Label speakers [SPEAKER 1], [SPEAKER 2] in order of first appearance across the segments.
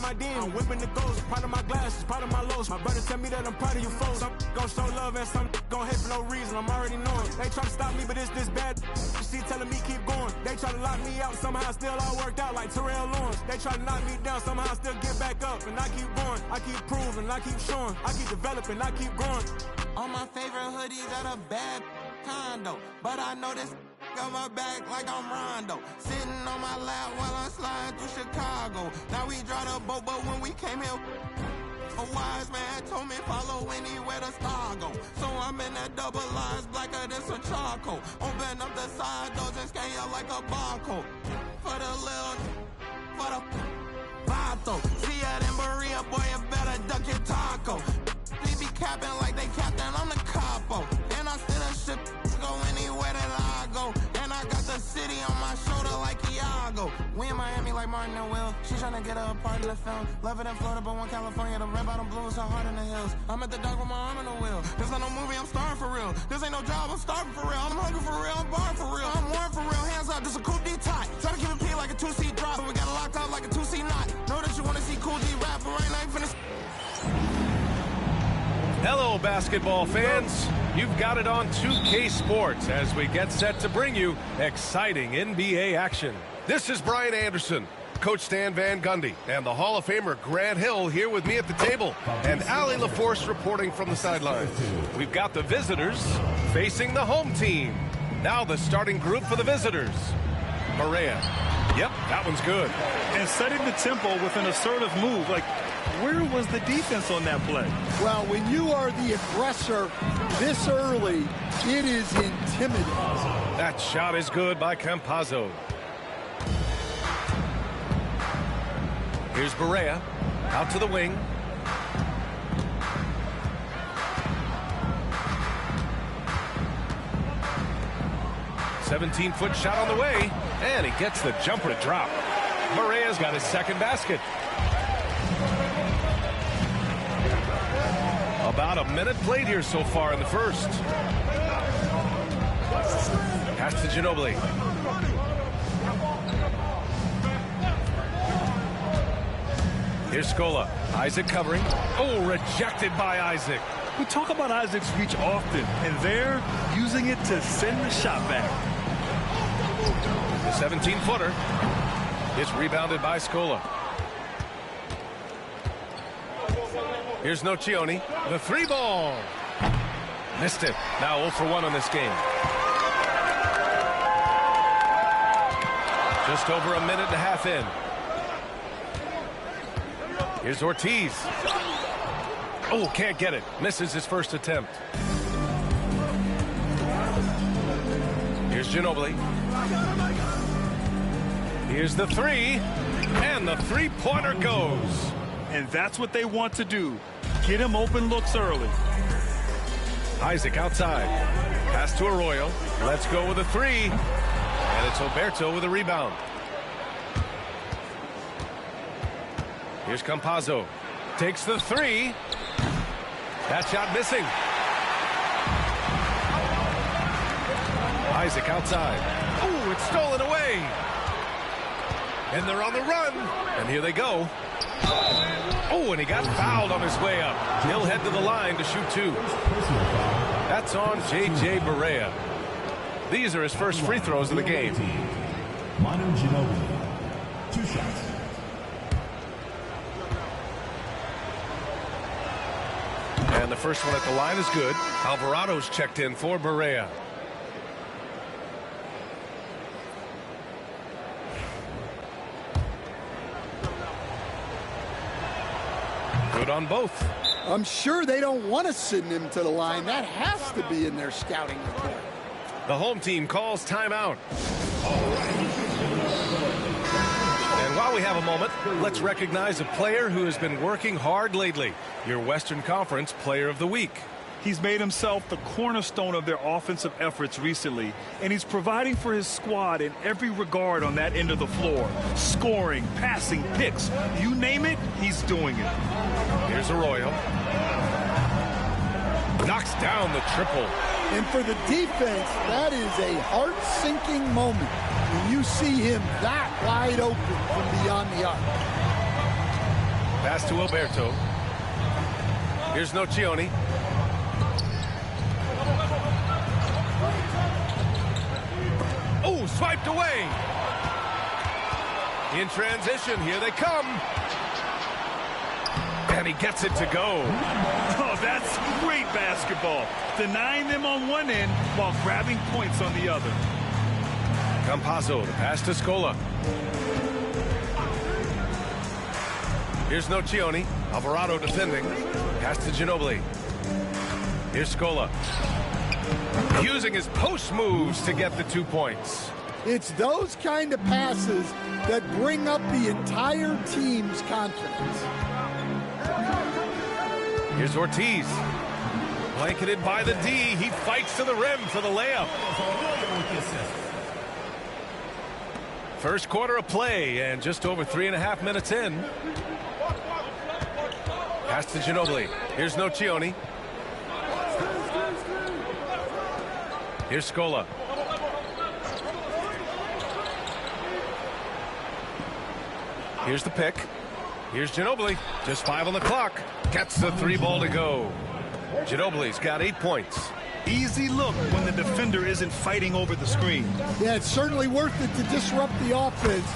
[SPEAKER 1] my den. I'm whipping the goals, part of my glasses, part of my lows. My brother tell me that I'm proud of you folks. Some gon' show love and some gon' hate for no reason. I'm already knowing. They try to stop me, but it's this bad. She telling me keep going. They try to lock me out, somehow still all worked out like Terrell Lawrence. They try to knock me down, somehow still get back up. And I keep going, I keep proving, I keep showing, I keep developing, I keep growing.
[SPEAKER 2] All my favorite hoodies at a bad condo, but I know this got my back like I'm Rondo. Sitting on my lap while I'm sliding through Chicago. Now we draw the boat, but when we came here, a wise man told me follow anywhere the star go. So I'm in that double lines blacker than some charcoal. Open up the side doors and scan you like a barcode. For the little, for the vato. See ya in Maria, boy, you better duck your taco. They be capping like they captain, I'm the capo. And I still a ship, go anywhere that I go. And I got the city on my shoulder like Iago. We in Miami like Martin and Will. She tryna get her a part in the film. Love it in Florida, but one California. The red bottom blue is so hard in the hills. I'm at the dock with my arm in the wheel. This not no movie, I'm starring for real. This ain't no job, I'm starving for real. I'm hungry for real, I'm barring for real. I'm warm for real, hands up, this a coupe D-tie. Try to keep it P like a 2C drop, but we got it locked up like a 2C knot. Know that you wanna see Cool G rap, but right now you finna...
[SPEAKER 3] Hello, basketball fans. You've got it on 2K Sports as we get set to bring you exciting NBA action. This is Brian Anderson, Coach Stan Van Gundy, and the Hall of Famer Grant Hill here with me at the table, and Allie LaForce reporting from the sidelines. We've got the visitors facing the home team. Now the starting group for the visitors. Barea. Yep, that one's good.
[SPEAKER 4] And setting the tempo with an assertive move. Like, where was the defense on that play?
[SPEAKER 5] Well, when you are the aggressor this early, it is intimidating.
[SPEAKER 3] That shot is good by Campazzo. Here's Barea, out to the wing. "17-foot shot on the way, and he gets the jumper to drop. Barea's got his second basket. About a minute played here so far in the first. Pass to Ginobili. Here's Scola. Isaac covering. Oh, rejected by Isaac.
[SPEAKER 4] We talk about Isaac's reach often, and they're using it to send the shot back.
[SPEAKER 3] The 17-footer is rebounded by Scola. Here's Nocioni. The three ball. Missed it. Now 0 for 1 on this game. Just over a minute and a half in. Here's Ortiz. Oh, can't get it. Misses his first attempt. Here's Ginobili. Here's the three. And the three-pointer goes.
[SPEAKER 4] And that's what they want to do. Get him open looks early.
[SPEAKER 3] Isaac outside. Pass to Arroyo. Let's go with a three. And it's Oberto with a rebound. Here's Campazzo. Takes the three. That shot missing. Isaac outside. Oh, it's stolen away. And they're on the run. And here they go. Oh, and he got fouled on his way up. He'll head to the line to shoot two. That's on J.J. Barea. These are his first free throws of the game.
[SPEAKER 6] Manu Ginobili, 2 shots.
[SPEAKER 3] And the first one at the line is good. Alvarado's checked in for Barea. Good on both.
[SPEAKER 5] I'm sure they don't want to send him to the line. That has to be in their scouting report.
[SPEAKER 3] The home team calls timeout. And while we have a moment, let's recognize a player who has been working hard lately. Your Western Conference Player of the Week.
[SPEAKER 4] He's made himself the cornerstone of their offensive efforts recently, and he's providing for his squad in every regard on that end of the floor. Scoring, passing, picks, you name it, he's doing it.
[SPEAKER 3] Here's Arroyo. Knocks down the triple.
[SPEAKER 5] And for the defense, that is a heart-sinking moment when you see him that wide open from beyond the arc.
[SPEAKER 3] Pass to Alberto. Here's Nocioni. Oh, swiped away. In transition, here they come. And he gets it to go.
[SPEAKER 4] Oh, that's great basketball. Denying them on one end while grabbing points on the other.
[SPEAKER 3] Campazzo, the pass to Scola. Here's Nocioni. Alvarado defending. Pass to Ginobili. Here's Scola. Using his post moves to get the 2 points.
[SPEAKER 5] It's those kind of passes that bring up the entire team's confidence.
[SPEAKER 3] Here's Ortiz. Blanketed by the D. He fights to the rim for the layup. First quarter of play and just over 3.5 minutes in. Pass to Ginobili. Here's Nocioni. Here's Scola. Here's the pick. Here's Ginobili. Just 5 on the clock. Gets the 3 ball to go. Ginobili's got 8 points.
[SPEAKER 4] Easy look when the defender isn't fighting over the screen.
[SPEAKER 5] Yeah, it's certainly worth it to disrupt the offense.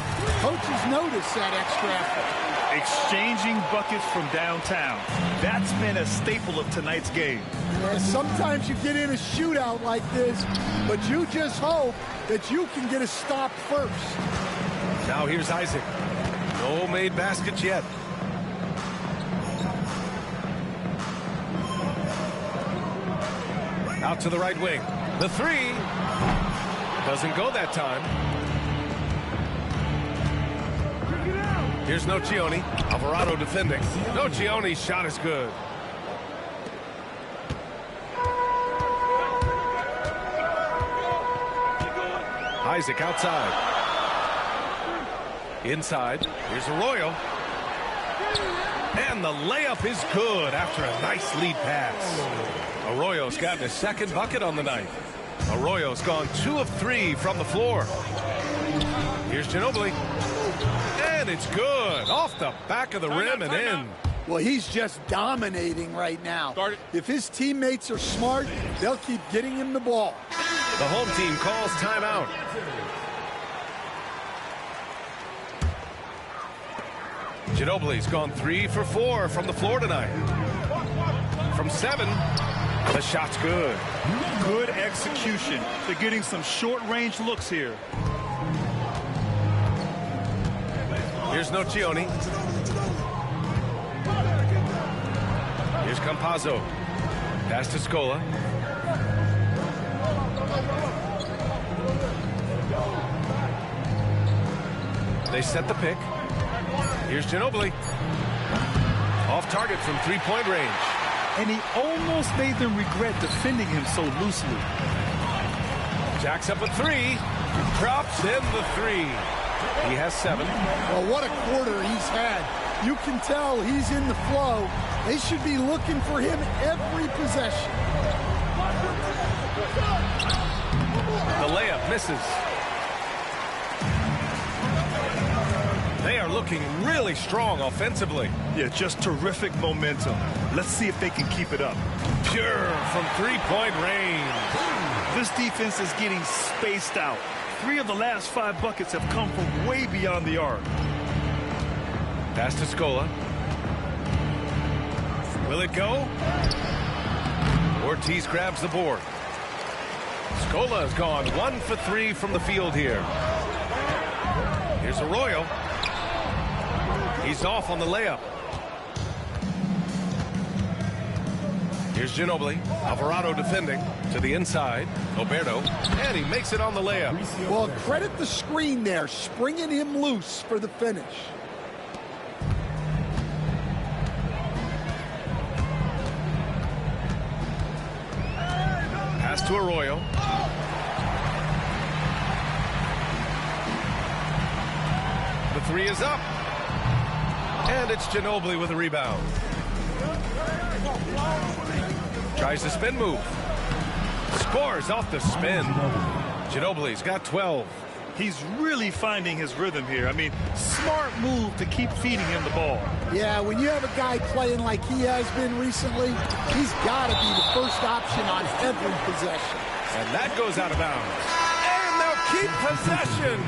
[SPEAKER 5] Coaches notice that extra effort.
[SPEAKER 4] Exchanging buckets from downtown. That's been a staple of tonight's game.
[SPEAKER 5] Yeah, sometimes you get in a shootout like this, but you just hope that you can get a stop first.
[SPEAKER 3] Now here's Isaac. No made baskets yet. Out to the right wing. The 3 doesn't go that time. Here's Nocioni. Alvarado defending. Nocioni's shot is good. Isaac outside. Inside. Here's Arroyo. And the layup is good after a nice lead pass. Arroyo's gotten his second bucket on the night. Arroyo's gone 2 of 3 from the floor. Here's Ginobili. And it's good. Off the back of the rim and in.
[SPEAKER 5] Well, he's just dominating right now. If his teammates are smart, they'll keep getting him the ball.
[SPEAKER 3] The home team calls timeout. Ginobili's gone 3 for 4 from the floor tonight. From 7, the shot's good.
[SPEAKER 4] Good execution. They're getting some short-range looks here.
[SPEAKER 3] Here's Nocioni. Here's Campazzo. Pass to Scola. They set the pick. Here's Ginobili. Off target from 3-point range.
[SPEAKER 4] And he almost made them regret defending him so loosely.
[SPEAKER 3] Jacks up a 3. Drops in the 3. He has 7.
[SPEAKER 5] Well, what a quarter he's had. You can tell he's in the flow. They should be looking for him every possession.
[SPEAKER 3] The layup misses. They are looking really strong offensively.
[SPEAKER 4] Yeah, just terrific momentum. Let's see if they can keep it up.
[SPEAKER 3] Pure from 3-point range.
[SPEAKER 4] This defense is getting spaced out. 3 of the last 5 buckets have come from way beyond the arc.
[SPEAKER 3] Pass to Scola. Will it go? Ortiz grabs the board. Scola has gone 1 for 3 from the field here. Here's Arroyo. He's off on the layup. Here's Ginobili. Alvarado defending to the inside. Alberto. And he makes it on the layup.
[SPEAKER 5] Well, credit the screen there, springing him loose for the finish.
[SPEAKER 3] Pass to Arroyo. The 3 is up. And it's Ginobili with a rebound. Tries the spin move. Scores off the spin. Ginobili's got 12.
[SPEAKER 4] He's really finding his rhythm here. I mean, smart move to keep feeding him the ball.
[SPEAKER 5] Yeah, when you have a guy playing like he has been recently, he's got to be the first option on every possession.
[SPEAKER 3] And that goes out of bounds. And they'll keep possession.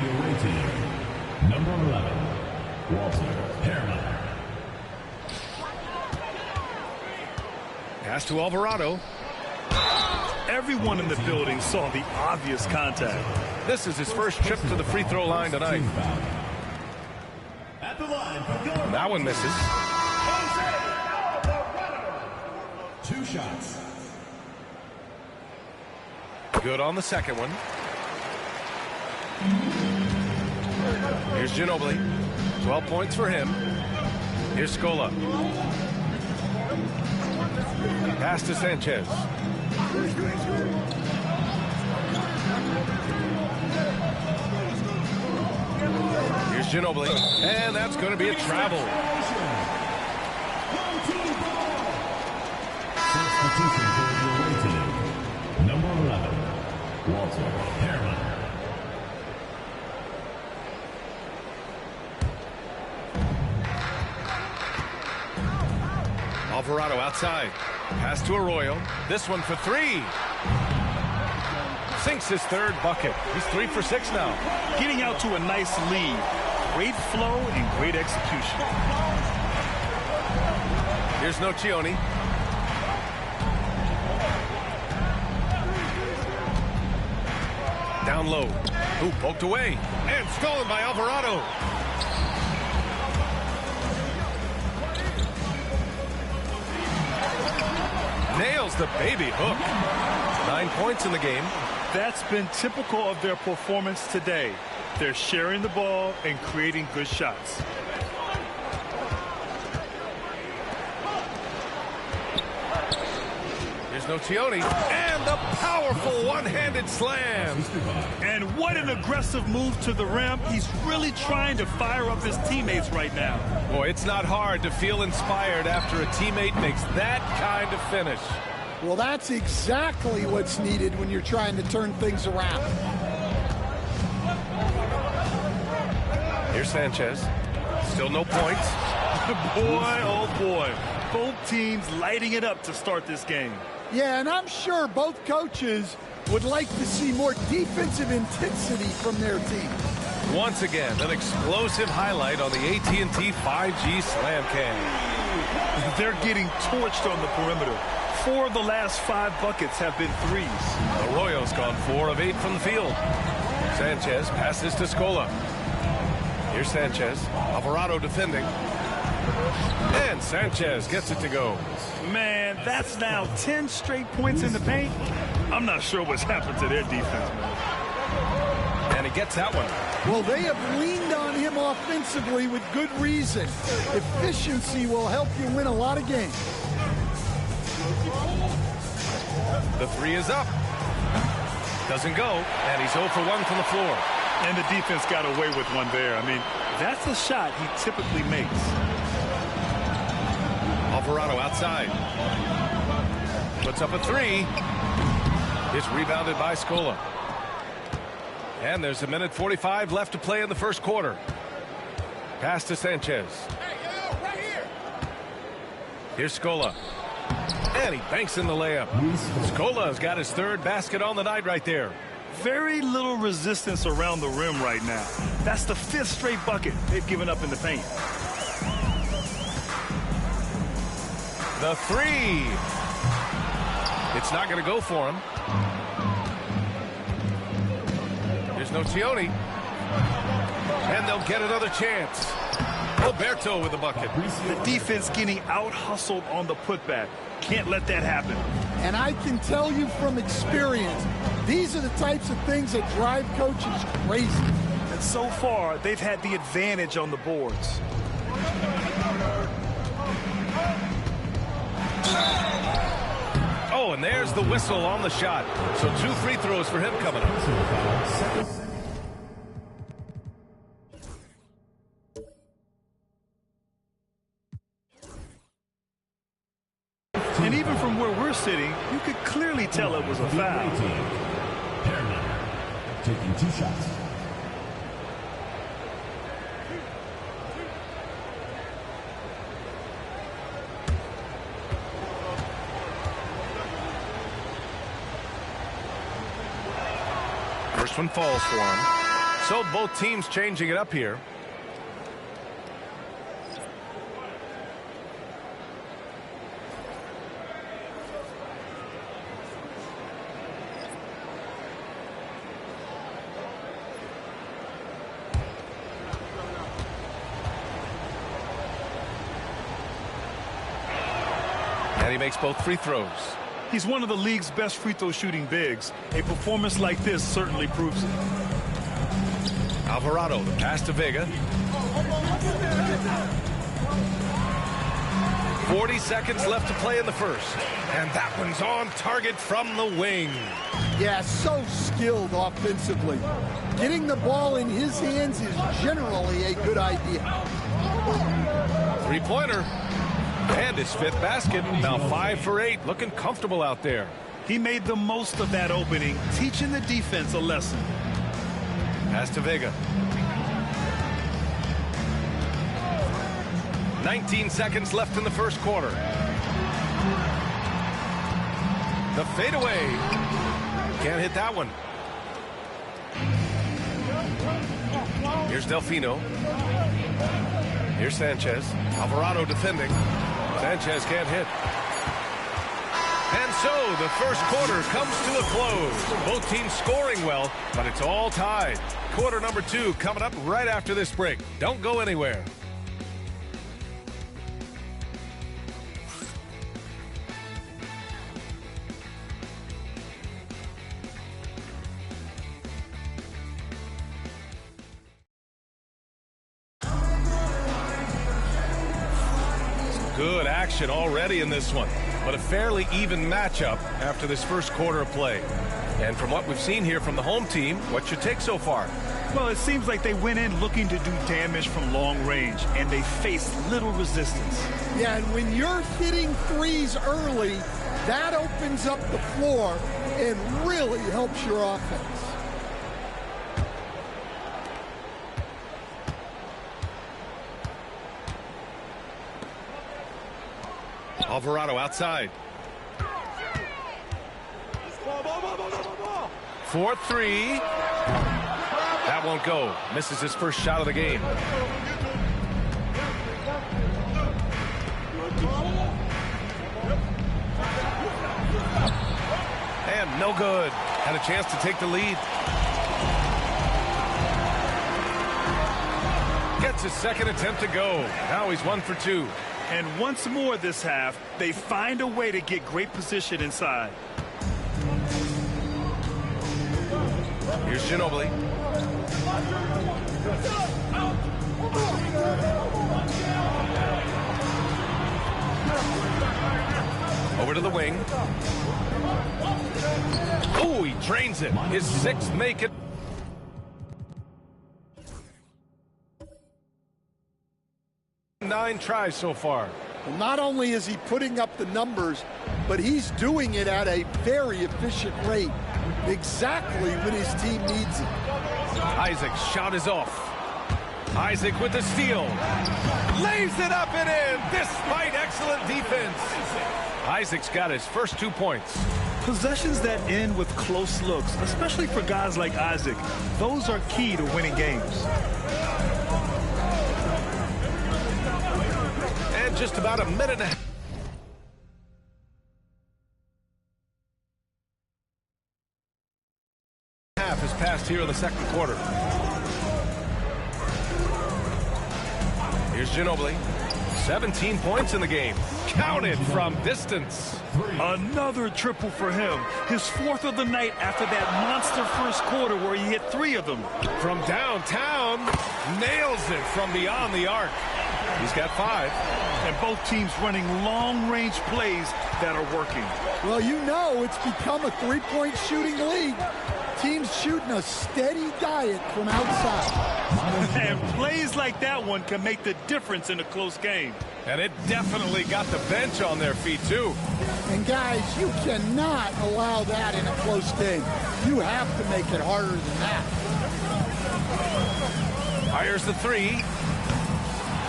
[SPEAKER 6] Number 11, Walter Perriman.
[SPEAKER 3] Pass to Alvarado.
[SPEAKER 4] Everyone in the building saw the obvious contact.
[SPEAKER 3] This is his first trip to the free throw line tonight.
[SPEAKER 6] At the line,
[SPEAKER 3] that one misses.
[SPEAKER 6] 2 shots.
[SPEAKER 3] Good on the second one. Here's Ginobili. 12 points for him. Here's Scola. Pass to Sanchez. Here's Ginobili. And that's going to be a travel.
[SPEAKER 6] Substitution for the away team. Number 11, Walter Perriman.
[SPEAKER 3] Alvarado outside. Pass to Arroyo. This one for 3. Sinks his third bucket. He's 3 for 6 now.
[SPEAKER 4] Getting out to a nice lead. Great flow and great execution.
[SPEAKER 3] Here's Nocioni. Down low. Ooh, poked away. And stolen by Alvarado. Nails the baby hook. 9 points in the game.
[SPEAKER 4] That's been typical of their performance today. They're sharing the ball and creating good shots.
[SPEAKER 3] Here's Nocioni. And the powerful one-handed slam.
[SPEAKER 4] And what an aggressive move to the rim. He's really trying to fire up his teammates right now.
[SPEAKER 3] Boy, it's not hard to feel inspired after a teammate makes that kind of finish.
[SPEAKER 5] Well, that's exactly what's needed when you're trying to turn things around.
[SPEAKER 3] Here's Sanchez. Still no points.
[SPEAKER 4] Boy, oh boy. Both teams lighting it up to start this game.
[SPEAKER 5] Yeah, and I'm sure both coaches would like to see more defensive intensity from their team.
[SPEAKER 3] Once again, an explosive highlight on the AT&T 5G Slam Cam.
[SPEAKER 4] They're getting torched on the perimeter. 4 of the last 5 buckets have been threes.
[SPEAKER 3] Arroyo's gone 4 of 8 from the field. Sanchez passes to Scola. Here's Sanchez. Alvarado defending. And Sanchez gets it to go.
[SPEAKER 4] Man, that's now 10 straight points in the paint. I'm not sure what's happened to their defense, man.
[SPEAKER 3] And he gets that one.
[SPEAKER 5] Well, they have leaned on him offensively with good reason. Efficiency will help you win a lot of games.
[SPEAKER 3] The 3 is up. Doesn't go. And he's 0 for 1 from the floor.
[SPEAKER 4] And the defense got away with one there. I mean, that's a shot he typically makes.
[SPEAKER 3] Alvarado outside. Puts up a 3. It's rebounded by Scola. And there's 1:45 left to play in the first quarter. Pass to Sanchez. Here's Scola. And he banks in the layup. Scola's got his 3rd basket on the night right there.
[SPEAKER 4] Very little resistance around the rim right now. That's the 5th straight bucket they've given up in the paint.
[SPEAKER 3] The 3. It's not going to go for him. There's Nocioni. And they'll get another chance. Puerto with the bucket.
[SPEAKER 4] The defense getting out-hustled on the putback. Can't let that happen.
[SPEAKER 5] And I can tell you from experience, these are the types of things that drive coaches crazy.
[SPEAKER 4] And so far, they've had the advantage on the boards.
[SPEAKER 3] Oh, and there's the whistle on the shot. So 2 free throws for him coming up.
[SPEAKER 4] And even from where we're sitting, you could clearly tell it was a foul.
[SPEAKER 6] Perriman taking 2 shots.
[SPEAKER 3] First one falls for him. So both teams changing it up here. And he makes both free throws.
[SPEAKER 4] He's one of the league's best free throw shooting bigs. A performance like this certainly proves it.
[SPEAKER 3] Alvarado, the pass to Vega. 40 seconds left to play in the first. And that one's on target from the wing.
[SPEAKER 5] Yeah, so skilled offensively. Getting the ball in his hands is generally a good idea.
[SPEAKER 3] Three-pointer. And his fifth basket. Now 5 for 8. Looking comfortable out there.
[SPEAKER 4] He made the most of that opening, teaching the defense a lesson.
[SPEAKER 3] Pass to Vega. 19 seconds left in the first quarter. The fadeaway. Can't hit that one. Here's Delfino. Here's Sanchez. Alvarado defending. Sanchez can't hit. And so the first quarter comes to a close. Both teams scoring well, but it's all tied. Quarter number 2 coming up right after this break. Don't go anywhere. Good action already in this one, but a fairly even matchup after this first quarter of play. And from what we've seen here from the home team, what's your take so far?
[SPEAKER 4] Well, it seems like they went in looking to do damage from long range, and they faced little resistance.
[SPEAKER 5] Yeah, and when you're hitting threes early, that opens up the floor and really helps your offense.
[SPEAKER 3] Alvarado outside. 4-3. That won't go. Misses his first shot of the game. And no good. Had a chance to take the lead. Gets his second attempt to go. Now he's 1 for 2.
[SPEAKER 4] And once more this half, they find a way to get great position inside.
[SPEAKER 3] Here's Ginobili. Over to the wing. Oh, he drains it. His sixth make it. Nine tries so far.
[SPEAKER 5] Well, not only is he putting up the numbers, but he's doing it at a very efficient rate, exactly when his team needs it.
[SPEAKER 3] Isaac's shot is off. Isaac with the steal. Lays it up and in, despite excellent defense. Isaac's got his first 2 points.
[SPEAKER 4] Possessions that end with close looks, especially for guys like Isaac, those are key to winning games.
[SPEAKER 3] And just about a minute and a half has passed here in the second quarter. Here's Ginobili. 17 points in the game. Counted from distance.
[SPEAKER 4] Another triple for him. His 4th of the night after that monster first quarter where he hit 3 of them.
[SPEAKER 3] From downtown, nails it from beyond the arc. He's got 5.
[SPEAKER 4] And both teams running long-range plays that are working.
[SPEAKER 5] Well, you know it's become a three-point shooting league. Teams shooting a steady diet from outside.
[SPEAKER 4] And plays like that one can make the difference in a close game.
[SPEAKER 3] And it definitely got the bench on their feet, too.
[SPEAKER 5] And, guys, you cannot allow that in a close game. You have to make it harder than that.
[SPEAKER 3] Fires the 3.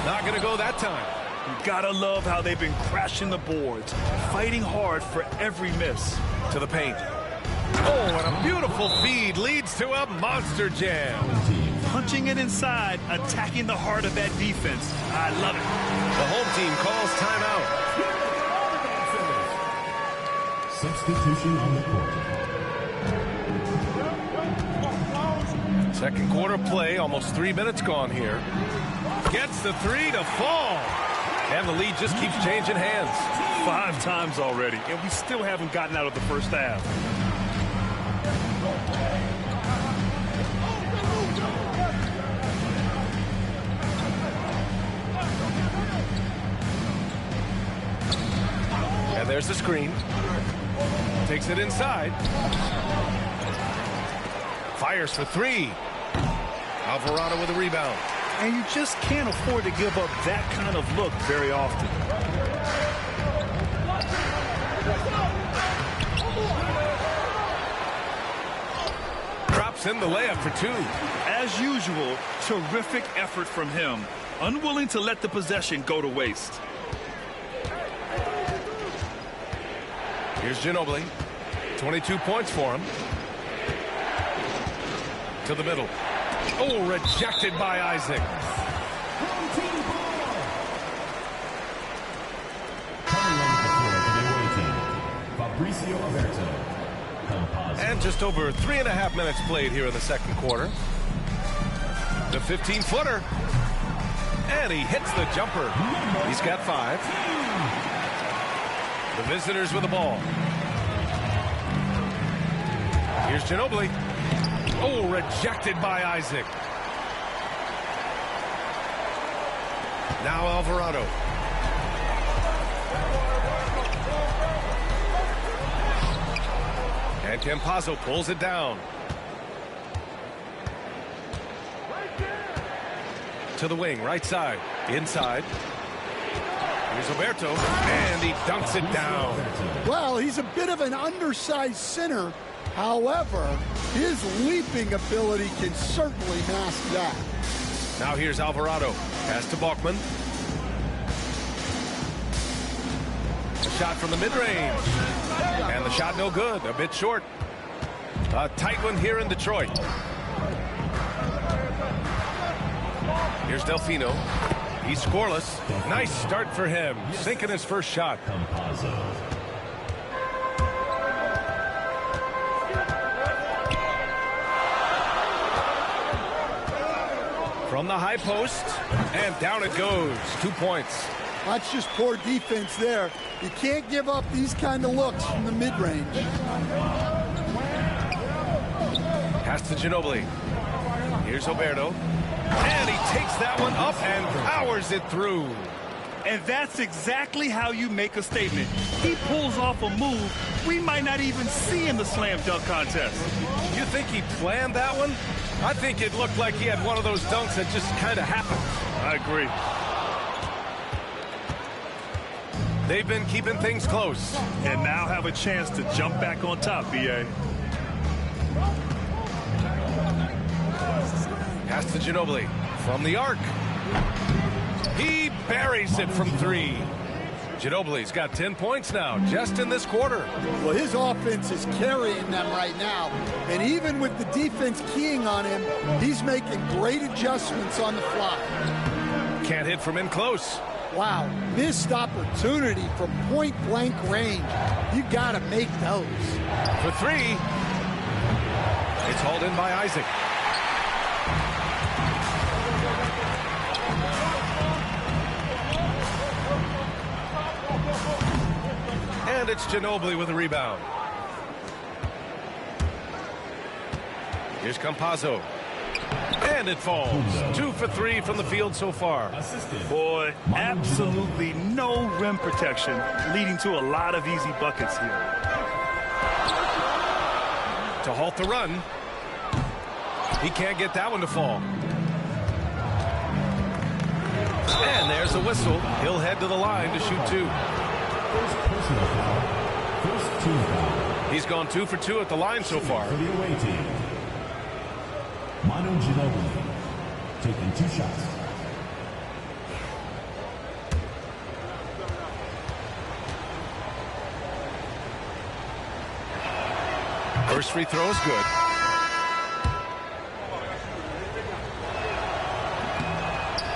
[SPEAKER 3] Not going to go that time.
[SPEAKER 4] You gotta love how they've been crashing the boards, fighting hard for every miss.
[SPEAKER 3] To the paint. Oh, and a beautiful feed leads to a monster jam.
[SPEAKER 4] Punching it inside, attacking the heart of that defense. I love it.
[SPEAKER 3] The home team calls timeout.
[SPEAKER 6] Substitution on the court.
[SPEAKER 3] Second quarter play, almost 3 minutes gone here. Gets the three to fall. And the lead just keeps changing hands.
[SPEAKER 4] 5 times already, and we still haven't gotten out of the first half.
[SPEAKER 3] And there's the screen. Takes it inside. Fires for 3. Alvarado with a rebound.
[SPEAKER 4] And you just can't afford to give up that kind of look very often.
[SPEAKER 3] Drops in the layup for 2.
[SPEAKER 4] As usual, terrific effort from him. Unwilling to let the possession go to waste.
[SPEAKER 3] Here's Ginobili. 22 points for him. To the middle. Oh, rejected by Isaac. And just over 3.5 minutes played here in the second quarter. The 15-footer. And he hits the jumper. He's got 5. The visitors with the ball. Here's Ginobili. Oh, rejected by Isaac. Now Alvarado. And Campazzo pulls it down. To the wing, right side. Inside. Here's Roberto. And he dunks it down.
[SPEAKER 5] Well, he's a bit of an undersized center. However, his leaping ability can certainly mask that.
[SPEAKER 3] Now here's Alvarado. Pass to Bachman. A shot from the mid-range. And the shot no good. A bit short. A tight one here in Detroit. Here's Delfino. He's scoreless. Nice start for him. Sinking his first shot. From the high post, and down it goes. 2 points.
[SPEAKER 5] That's just poor defense there. You can't give up these kind of looks from the mid-range.
[SPEAKER 3] Pass to Ginobili. Here's Roberto. And he takes that one up and powers it through.
[SPEAKER 4] And that's exactly how you make a statement. He pulls off a move we might not even see in the slam dunk contest.
[SPEAKER 3] You think he planned that one? I think it looked like he had one of those dunks that just kind of happened.
[SPEAKER 4] I agree.
[SPEAKER 3] They've been keeping things close.
[SPEAKER 4] And now have a chance to jump back on top, B.A.
[SPEAKER 3] Pass to Ginobili from the arc. He buries it from 3. Ginobili's got 10 points now, just in this quarter.
[SPEAKER 5] Well, his offense is carrying them right now. And even with the defense keying on him, he's making great adjustments on the fly.
[SPEAKER 3] Can't hit from in close.
[SPEAKER 5] Wow, missed opportunity from point-blank range. You got to make those.
[SPEAKER 3] For 3. It's hauled in by Isaac. And it's Ginobili with a rebound. Here's Campazzo. And it falls. 2 for 3 from the field so far.
[SPEAKER 4] Boy, absolutely no rim protection, leading to a lot of easy buckets here.
[SPEAKER 3] To halt the run. He can't get that one to fall. And there's the whistle. He'll head to the line to shoot 2. He's gone 2 for 2 at the line so far.
[SPEAKER 6] For the away team, Manu Ginobili taking 2 shots.
[SPEAKER 3] First free throw is good.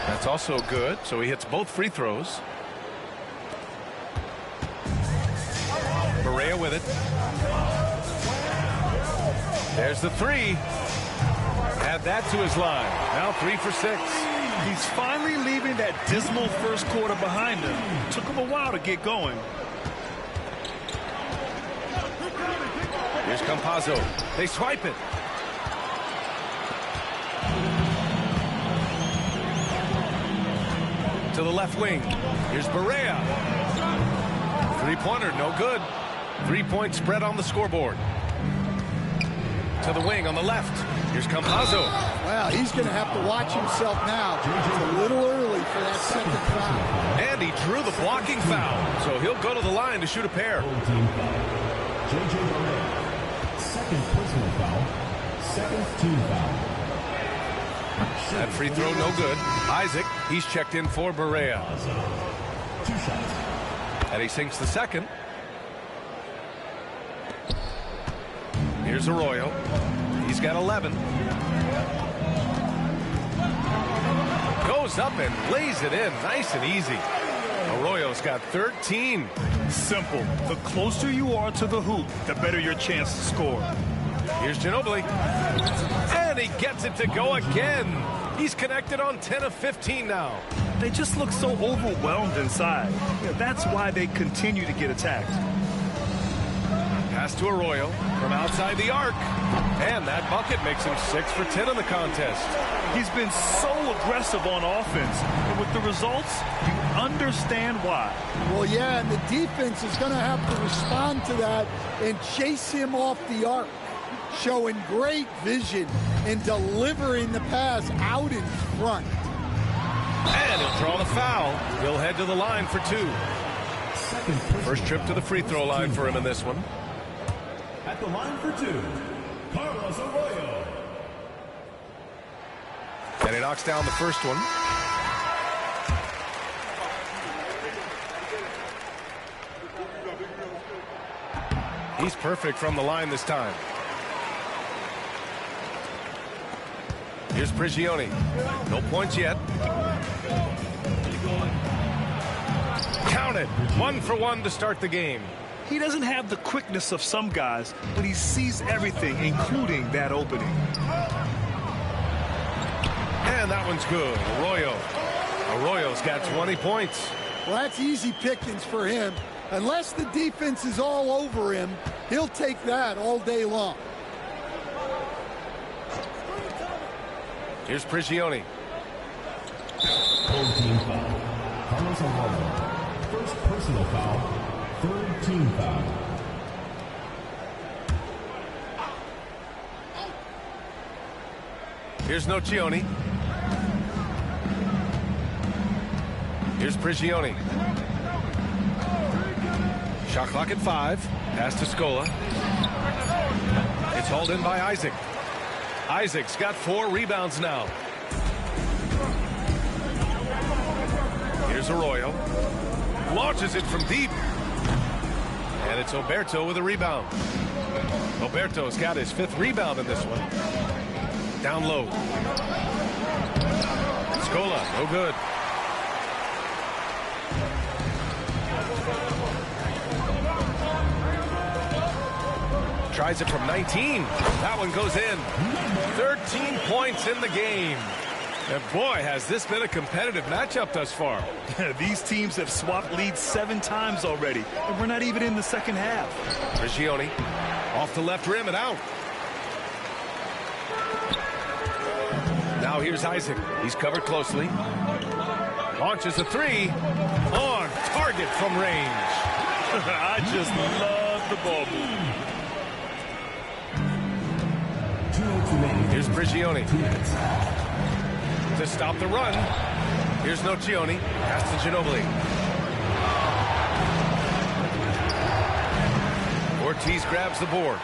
[SPEAKER 3] That's also good, so he hits both free throws. Barea with it. There's the three. Add that to his line. Now 3 for 6.
[SPEAKER 4] He's finally leaving that dismal first quarter behind him. Took him a while to get going.
[SPEAKER 3] Here's Campazzo. They swipe it. To the left wing. Here's Barea. Three-pointer, no good. 3-point spread on the scoreboard. To the wing on the left. Here's Campazzo.
[SPEAKER 5] Well, he's going to have to watch himself now. It's a little early for that second foul.
[SPEAKER 3] And he drew the blocking foul. So he'll go to the line to shoot a pair.
[SPEAKER 6] Team foul. J.J. Barea. Second personal foul. Second team foul.
[SPEAKER 3] That free throw no good. Isaac, he's checked in for Barea.
[SPEAKER 6] 2 shots.
[SPEAKER 3] And he sinks the second. Here's Arroyo. He's got 11. Goes up and lays it in. Nice and easy. Arroyo's got 13.
[SPEAKER 4] Simple. The closer you are to the hoop, the better your chance to score.
[SPEAKER 3] Here's Ginobili. And he gets it to go again. He's connected on 10 of 15 now.
[SPEAKER 4] They just look so overwhelmed inside. That's why they continue to get attacked.
[SPEAKER 3] Pass to Arroyo from outside the arc. And that bucket makes him 6 for 10 in the contest.
[SPEAKER 4] He's been so aggressive on offense. And with the results, you understand why.
[SPEAKER 5] Well, yeah, and the defense is going to have to respond to that and chase him off the arc, showing great vision and delivering the pass out in front.
[SPEAKER 3] And he'll draw the foul. He'll head to the line for 2. First trip to the free throw line for him in this one.
[SPEAKER 6] At the line for 2, Carlos Arroyo.
[SPEAKER 3] And he knocks down the first one. He's perfect from the line this time. Here's Prigioni. No points yet. Count it. 1 for 1 to start the game.
[SPEAKER 4] He doesn't have the quickness of some guys, but he sees everything, including that opening.
[SPEAKER 3] And that one's good. Arroyo's got 20 points.
[SPEAKER 5] Well, that's easy pickings for him. Unless the defense is all over him, he'll take that all day long.
[SPEAKER 3] Here's Prigioni.
[SPEAKER 6] Third team foul. Carlos Arroyo. First personal foul. Third team foul.
[SPEAKER 3] Here's Nocioni. Here's Prigioni. Shot clock at 5. Pass to Scola. It's hauled in by Isaac. Isaac's got 4 rebounds now. Here's Arroyo. Launches it from deep. And it's Oberto with a rebound. Oberto's got his 5th rebound in this one. Down low. Scola, no good. Tries it from 19. That one goes in. 13 points in the game. And boy, has this been a competitive matchup thus far.
[SPEAKER 4] These teams have swapped leads 7 times already, and we're not even in the second half.
[SPEAKER 3] Prigioni off the left rim and out. Now here's Isaac. He's covered closely. Launches a 3. On target from range.
[SPEAKER 4] I just love the ball move.
[SPEAKER 3] Here's Prigioni. To stop the run. Here's Nocioni. Pass to Ginobili. Ortiz grabs the board.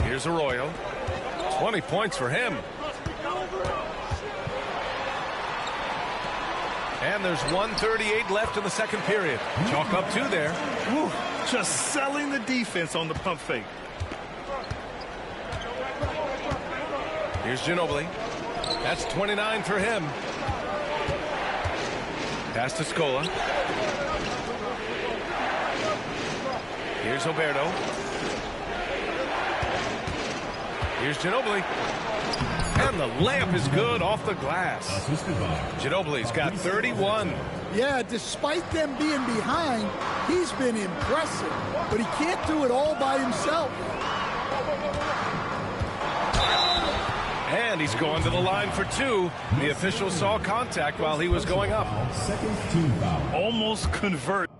[SPEAKER 3] Here's Arroyo. 20 points for him. And there's 1:38 left in the second period. Chalk up 2 there.
[SPEAKER 4] Woo, just selling the defense on the pump fake.
[SPEAKER 3] Here's Ginobili. That's 29 for him. Pass to Scola. Here's Oberto. Here's Ginobili. And the layup is good off the glass. Ginobili's got 31.
[SPEAKER 5] Yeah, despite them being behind, he's been impressive, but he can't do it all by himself.
[SPEAKER 3] And he's going to the line for 2. The official saw contact while he was going up.
[SPEAKER 4] Almost converts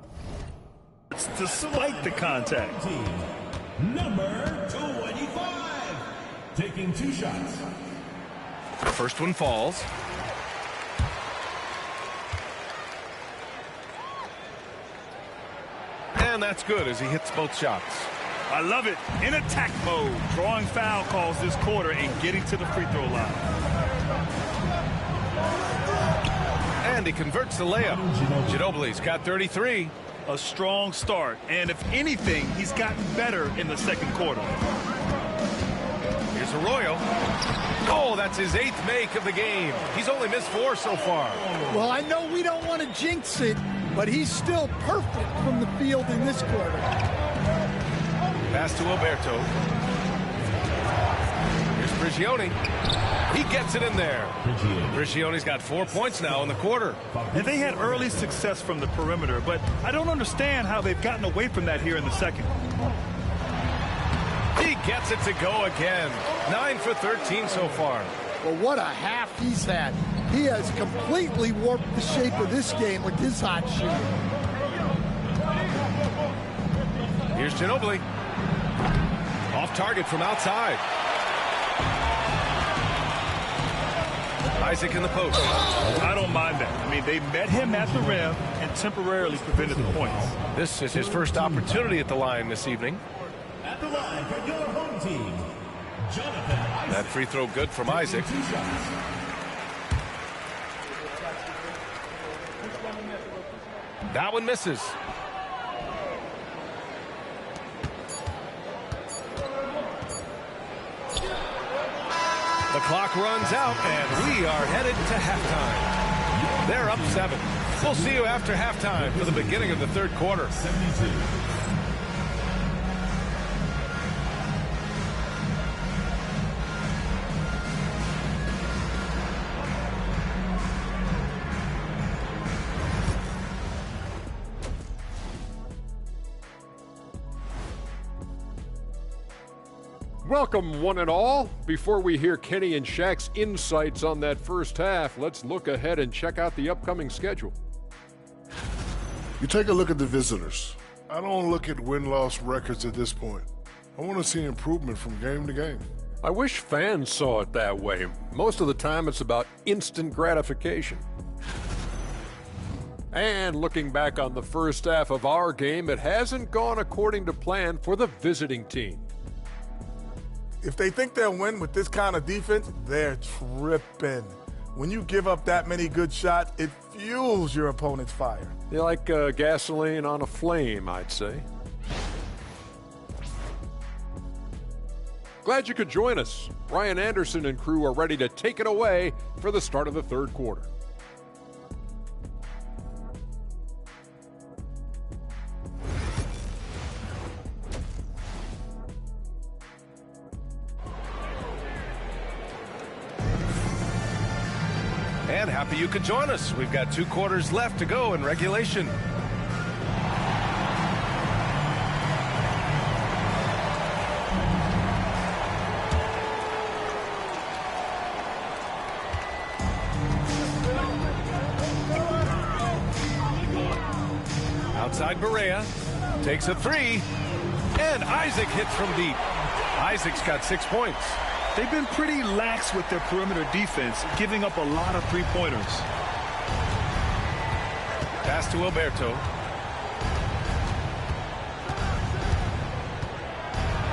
[SPEAKER 4] despite the contact.
[SPEAKER 6] Number 25. Taking 2 shots.
[SPEAKER 3] First one falls. And that's good as he hits both shots.
[SPEAKER 4] I love it. In attack mode, drawing foul calls this quarter and getting to the free throw line.
[SPEAKER 3] And he converts the layup. Ginobili's got 33.
[SPEAKER 4] A strong start, and if anything, he's gotten better in the second quarter.
[SPEAKER 3] Here's Arroyo. Oh, that's his 8th make of the game. He's only missed 4 so far.
[SPEAKER 5] Well, I know we don't want to jinx it, but he's still perfect from the field in this quarter.
[SPEAKER 3] Pass to Alberto. Here's Prigioni. He gets it in there. Prigioni's got 4 points now in the quarter.
[SPEAKER 4] And they had early success from the perimeter, but I don't understand how they've gotten away from that here in the second.
[SPEAKER 3] He gets it to go again. 9 for 13 so far.
[SPEAKER 5] Well, what a half he's had. He has completely warped the shape of this game with his hot shooting.
[SPEAKER 3] Here's Ginobili. Off target from outside. Isaac in the post.
[SPEAKER 4] I don't mind that. I mean, they met him at the rim and temporarily prevented the points.
[SPEAKER 3] This is his first opportunity at the line this evening.
[SPEAKER 6] At the line for your home team, Jonathan Isaac.
[SPEAKER 3] That free throw good from Isaac. That one misses. The clock runs out, and we are headed to halftime. They're up 7. We'll see you after halftime for the beginning of the third quarter.
[SPEAKER 6] 72.
[SPEAKER 7] Welcome, one and all. Before we hear Kenny and Shaq's insights on that first half, let's look ahead and check out the upcoming schedule.
[SPEAKER 8] You take a look at the visitors. I don't look at win-loss records at this point. I want to see improvement from game to game.
[SPEAKER 7] I wish fans saw it that way. Most of the time, it's about instant gratification. And looking back on the first half of our game, it hasn't gone according to plan for the visiting team.
[SPEAKER 9] If they think they'll win with this kind of defense, they're tripping. When you give up that many good shots, it fuels your opponent's fire.
[SPEAKER 7] They're like gasoline on a flame, I'd say. Glad you could join us. Brian Anderson and crew are ready to take it away for the start of the third quarter.
[SPEAKER 3] And happy you could join us. We've got 2 quarters left to go in regulation. Outside Barea, takes a 3, and Isaac hits from deep. Isaac's got 6 points.
[SPEAKER 4] They've been pretty lax with their perimeter defense, giving up a lot of three-pointers.
[SPEAKER 3] Pass to Alberto.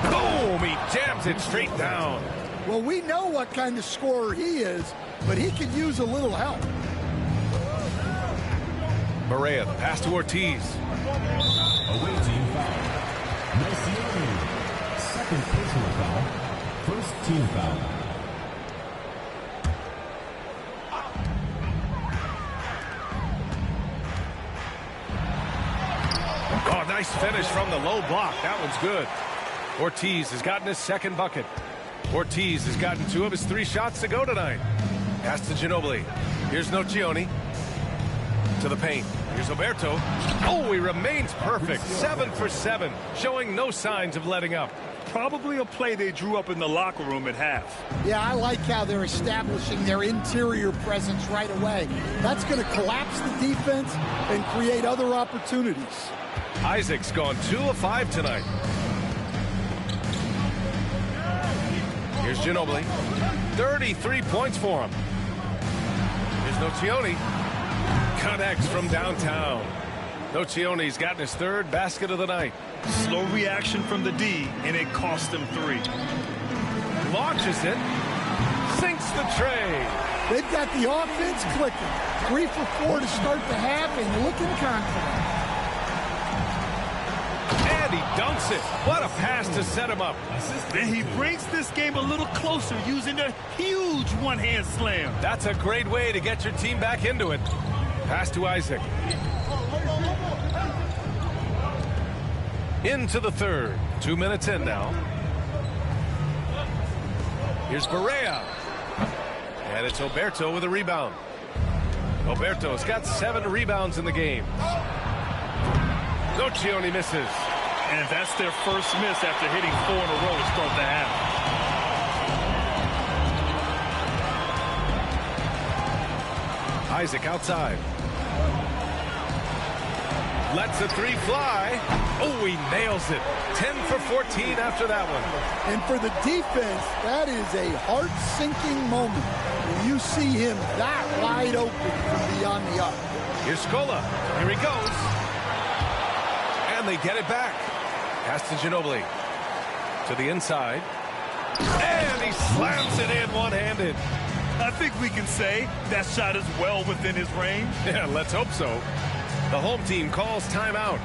[SPEAKER 3] Boom! He jams it straight down.
[SPEAKER 5] Well, we know what kind of scorer he is, but he could use a little help.
[SPEAKER 3] Barea, the pass to Ortiz.
[SPEAKER 6] Away team foul. Nocioni. Second personal foul. First team foul.
[SPEAKER 3] Oh, nice finish from the low block. That one's good. Ortiz has gotten his second bucket. Ortiz has gotten 2 of his 3 shots to go tonight. Pass to Ginobili. Here's Nocioni. To the paint. Here's Alberto. Oh, he remains perfect. 7 for 7. Showing no signs of letting up.
[SPEAKER 4] Probably a play they drew up in the locker room at half.
[SPEAKER 5] Yeah, I like how they're establishing their interior presence right away. That's going to collapse the defense and create other opportunities.
[SPEAKER 3] Isaac's gone 2 of 5 tonight. Here's Ginobili. 33 points for him. Here's Nocioni. Connects from downtown. Nocioni's gotten his 3rd basket of the night.
[SPEAKER 4] Slow reaction from the D, and it cost him 3.
[SPEAKER 3] Launches it. Sinks the tray.
[SPEAKER 5] They've got the offense clicking. 3 for 4 to start the half and looking confident.
[SPEAKER 3] And he dunks it. What a pass to set him up.
[SPEAKER 4] Then he brings this game a little closer using a huge one-hand slam.
[SPEAKER 3] That's a great way to get your team back into it. Pass to Isaac. Into the 3rd. 2 minutes in now. Here's Barea. And it's Alberto with a rebound. Alberto's got 7 rebounds in the game. Nocioni misses.
[SPEAKER 4] And that's their first miss after hitting 4 in a row to start the half.
[SPEAKER 3] Isaac outside. Lets the 3 fly. Oh, he nails it. 10 for 14 after that one.
[SPEAKER 5] And for the defense, that is a heart-sinking moment when you see him that wide open from beyond the arc.
[SPEAKER 3] Here's Scola. Here he goes. And they get it back. Pass to Ginobili. To the inside. And he slams it in one-handed.
[SPEAKER 4] I think we can say that shot is well within his range.
[SPEAKER 3] Yeah, let's hope so. The home team calls timeout.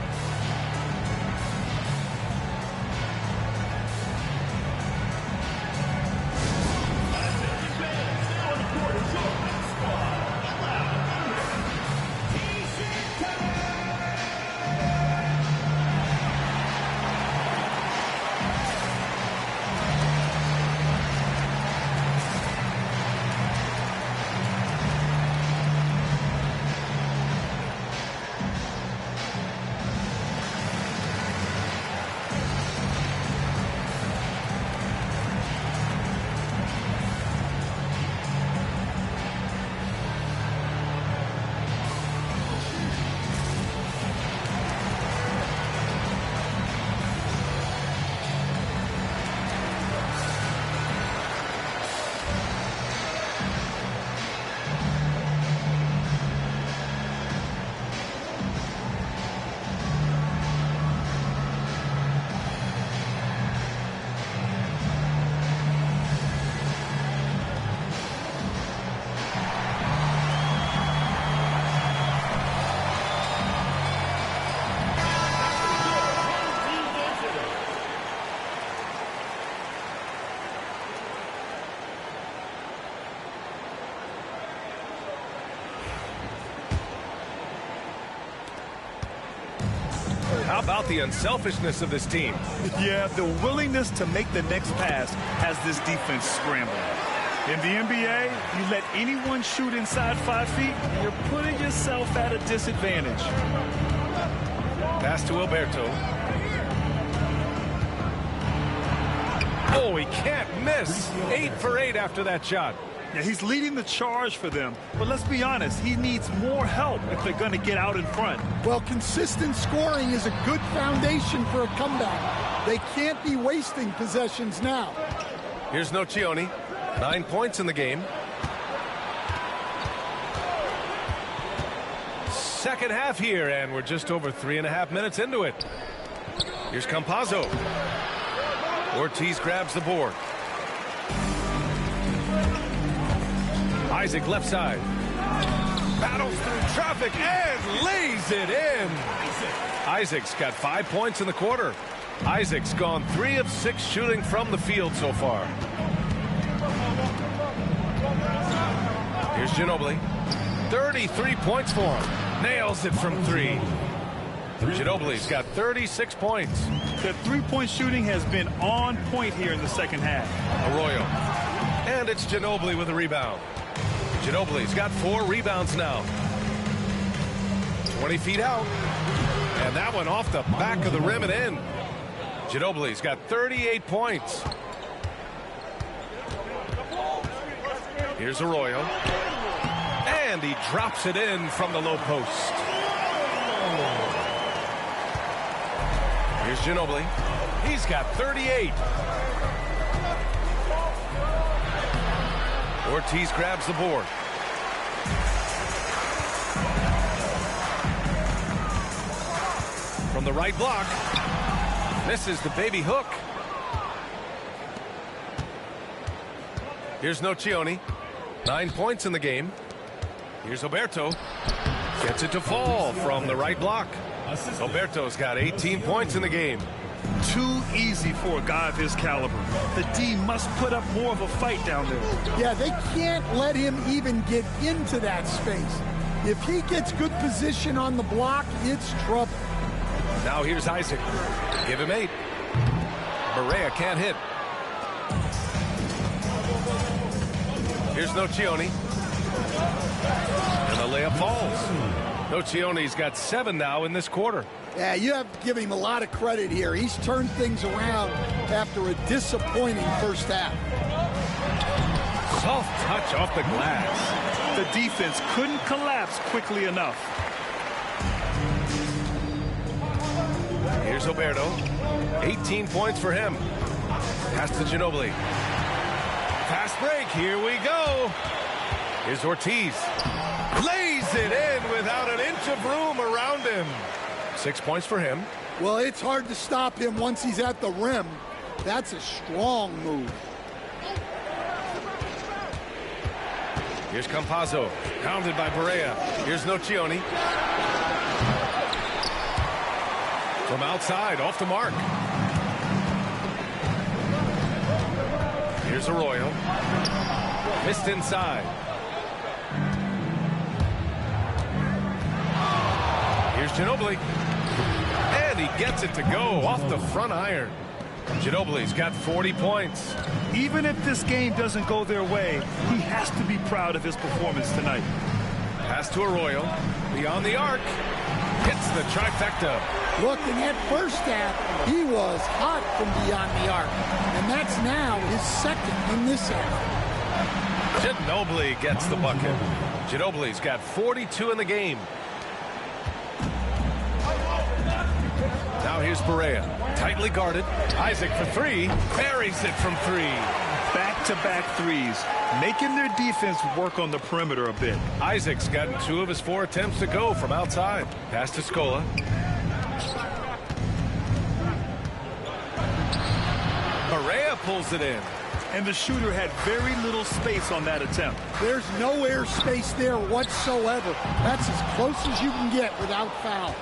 [SPEAKER 3] How about the unselfishness of this team?
[SPEAKER 4] Yeah, the willingness to make the next pass has this defense scrambling. In the NBA, you let anyone shoot inside 5 feet, you're putting yourself at a disadvantage.
[SPEAKER 3] Pass to Alberto. Oh, he can't miss. 8 for 8 after that shot.
[SPEAKER 4] Yeah, he's leading the charge for them. But let's be honest, he needs more help if they're going to get out in front.
[SPEAKER 5] Well, consistent scoring is a good foundation for a comeback. They can't be wasting possessions now.
[SPEAKER 3] Here's Nocioni. 9 points in the game. Second half here, and we're just over 3.5 minutes into it. Here's Campazzo. Ortiz grabs the board. Isaac left side. battles through traffic and lays it in. Isaac's got 5 points in the quarter. Isaac's gone 3 of 6 shooting from the field so far. Here's Ginobili. 33 points for him. Nails it from 3. Ginobili's got 36 points.
[SPEAKER 4] The three-point shooting has been on point here in the second half.
[SPEAKER 3] Arroyo. And it's Ginobili with a rebound. Ginobili's got 4 rebounds now. 20 feet out. And that one off the back of the rim and in. Ginobili's got 38 points. Here's Arroyo. And he drops it in from the low post. Here's Ginobili. He's got 38. Ortiz grabs the board. From the right block. Misses the baby hook. Here's Nocioni. 9 points in the game. Here's Oberto. Gets it to fall from the right block. Oberto's got 18 points in the game.
[SPEAKER 4] Too easy for a guy of his caliber. The D must put up more of a fight down there.
[SPEAKER 5] Yeah, they can't let him even get into that space. If he gets good position on the block, it's trouble.
[SPEAKER 3] Now here's Isaac. Give him 8. Barea can't hit. Here's Nocioni. And the layup falls. Nocioni's got 7 now in this quarter.
[SPEAKER 5] Yeah, you have to give him a lot of credit here. He's turned things around after a disappointing first half.
[SPEAKER 3] Soft touch off the glass.
[SPEAKER 4] The defense couldn't collapse quickly enough.
[SPEAKER 3] Here's Oberto. 18 points for him. Pass to Ginobili. Fast break. Here we go. Here's Ortiz. Lays it in without an inch of room around him. 6 points for him.
[SPEAKER 5] Well, it's hard to stop him once he's at the rim. That's a strong move.
[SPEAKER 3] Here's Campazzo. Pounded by Barea. Here's Nocioni. From outside, off the mark. Here's Arroyo. Missed inside. Here's Ginobili. And he gets it to go off the front iron. Ginobili's got 40 points.
[SPEAKER 4] Even if this game doesn't go their way, he has to be proud of his performance tonight.
[SPEAKER 3] Pass to Arroyo. Beyond the arc. Hits the trifecta.
[SPEAKER 5] Look, in that first half, he was hot from beyond the arc. And that's now his second in this half.
[SPEAKER 3] Ginobili gets the bucket. Ginobili's got 42 in the game. Now here's Barea. Tightly guarded. Isaac for 3. Buries it from 3.
[SPEAKER 4] Back-to-back threes, making their defense work on the perimeter a bit.
[SPEAKER 3] Isaac's gotten 2 of his 4 attempts to go from outside. Pass to Scola. Barea pulls it in.
[SPEAKER 4] And the shooter had very little space on that attempt.
[SPEAKER 5] There's no air space there whatsoever. That's as close as you can get without foul.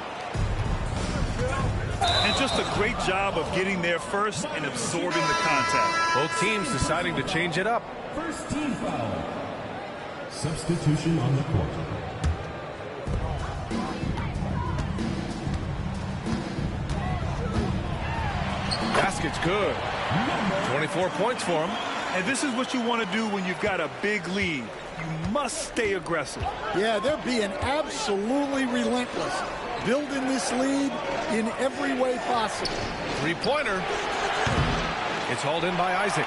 [SPEAKER 4] And just a great job of getting there first and absorbing the contact.
[SPEAKER 3] Both teams deciding to change it up.
[SPEAKER 6] First team foul. Substitution on the court.
[SPEAKER 3] Basket's good. 24 points for him.
[SPEAKER 4] And this is what you want to do when you've got a big lead. You must stay aggressive.
[SPEAKER 5] Yeah, they're being absolutely relentless. Building this lead in every way possible.
[SPEAKER 3] 3-pointer. It's hauled in by Isaac.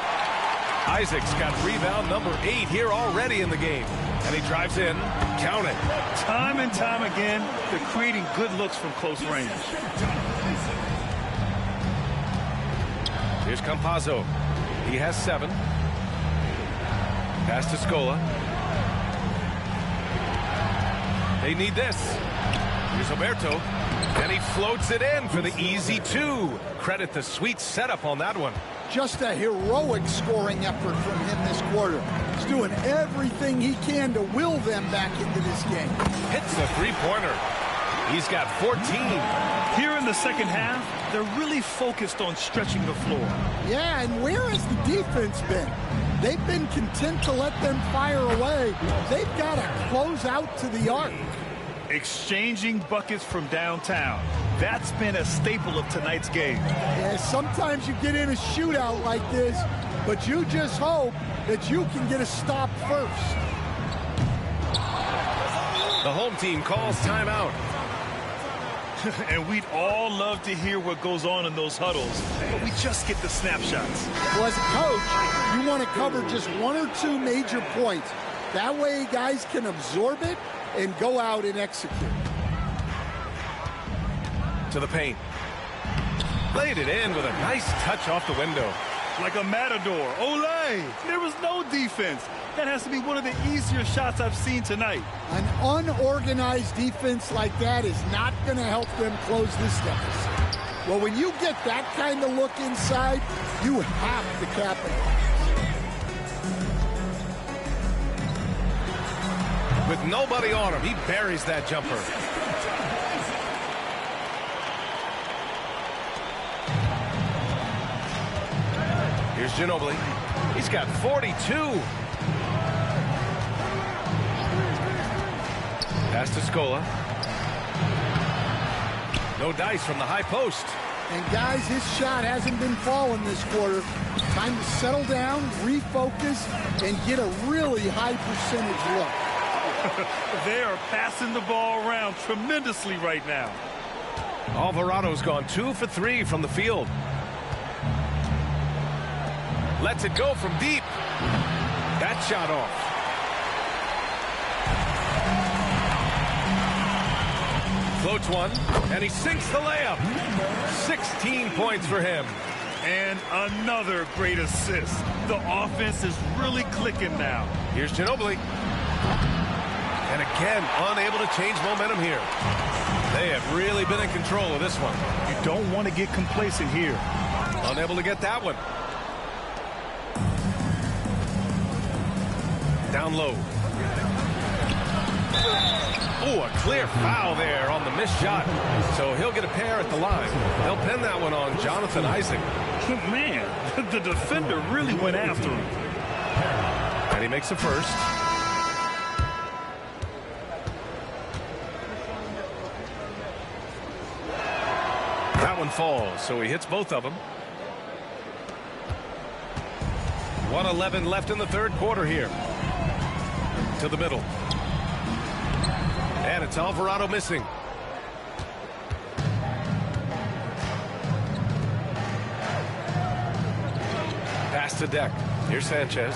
[SPEAKER 3] Isaac's got rebound number 8 here already in the game. And he drives in. Count it.
[SPEAKER 4] Time and time again, they're creating good looks from close range.
[SPEAKER 3] Here's Campazzo. He has 7. Pass to Scola. They need this. Here's Oberto. And he floats it in for the easy 2. Credit the sweet setup on that one.
[SPEAKER 5] Just a heroic scoring effort from him this quarter. doing everything he can to will them back into this game.
[SPEAKER 3] Hits a three-pointer. He's got 14.
[SPEAKER 4] Here in the second half, they're really focused on stretching the floor.
[SPEAKER 5] Yeah, and where has the defense been? They've been content to let them fire away. They've got to close out to the arc.
[SPEAKER 4] Exchanging buckets from downtown. That's been a staple of tonight's game.
[SPEAKER 5] Yeah, sometimes you get in a shootout like this, but you just hope that you can get a stop first.
[SPEAKER 3] The home team calls timeout.
[SPEAKER 4] And we'd all love to hear what goes on in those huddles, but we just get the snapshots.
[SPEAKER 5] Well, as a coach, you want to cover just one or two major points. That way guys can absorb it and go out and execute.
[SPEAKER 3] To the paint. Laid it in with a nice touch off the window.
[SPEAKER 4] Like a matador. Olé! There was no defense. That has to be one of the easier shots I've seen tonight.
[SPEAKER 5] An unorganized defense like that is not going to help them close this deficit. Well, when you get that kind of look inside, you have to capitalize.
[SPEAKER 3] With nobody on him, he buries that jumper. Here's Ginobili. He's got 42. Pass to Scola. No dice from the high post.
[SPEAKER 5] And guys, his shot hasn't been falling this quarter. Time to settle down, refocus, and get a really high percentage look.
[SPEAKER 4] They are passing the ball around tremendously right now.
[SPEAKER 3] Alvarado's gone 2 for 3 from the field. Lets it go from deep. That shot off. Floats one, and he sinks the layup. 16 points for him.
[SPEAKER 4] And another great assist. The offense is really clicking now.
[SPEAKER 3] Here's Ginobili. And again, unable to change momentum here. They have really been in control of this one.
[SPEAKER 4] You don't want to get complacent here.
[SPEAKER 3] Unable to get that one. Down low. Oh, a clear foul there on the missed shot. So he'll get a pair at the line. They'll pin that one on Jonathan Isaac.
[SPEAKER 4] Man, the defender really went after him.
[SPEAKER 3] And he makes the first. That one falls, so he hits both of them. 1:11 left in the third quarter here. To the middle. And it's Alvarado missing. Pass to Deck. Here's Sanchez.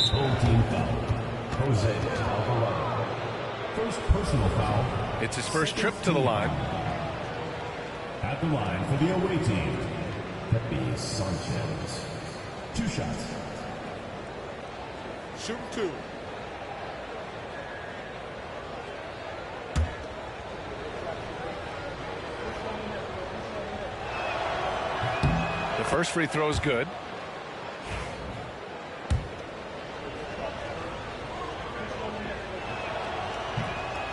[SPEAKER 6] Home team foul. Jose Alvarado. First personal foul.
[SPEAKER 3] It's his first trip to the line.
[SPEAKER 6] At the line for the away team, Pepe Sanchez. 2 shots.
[SPEAKER 9] Shoot 2.
[SPEAKER 3] The first free throw is good.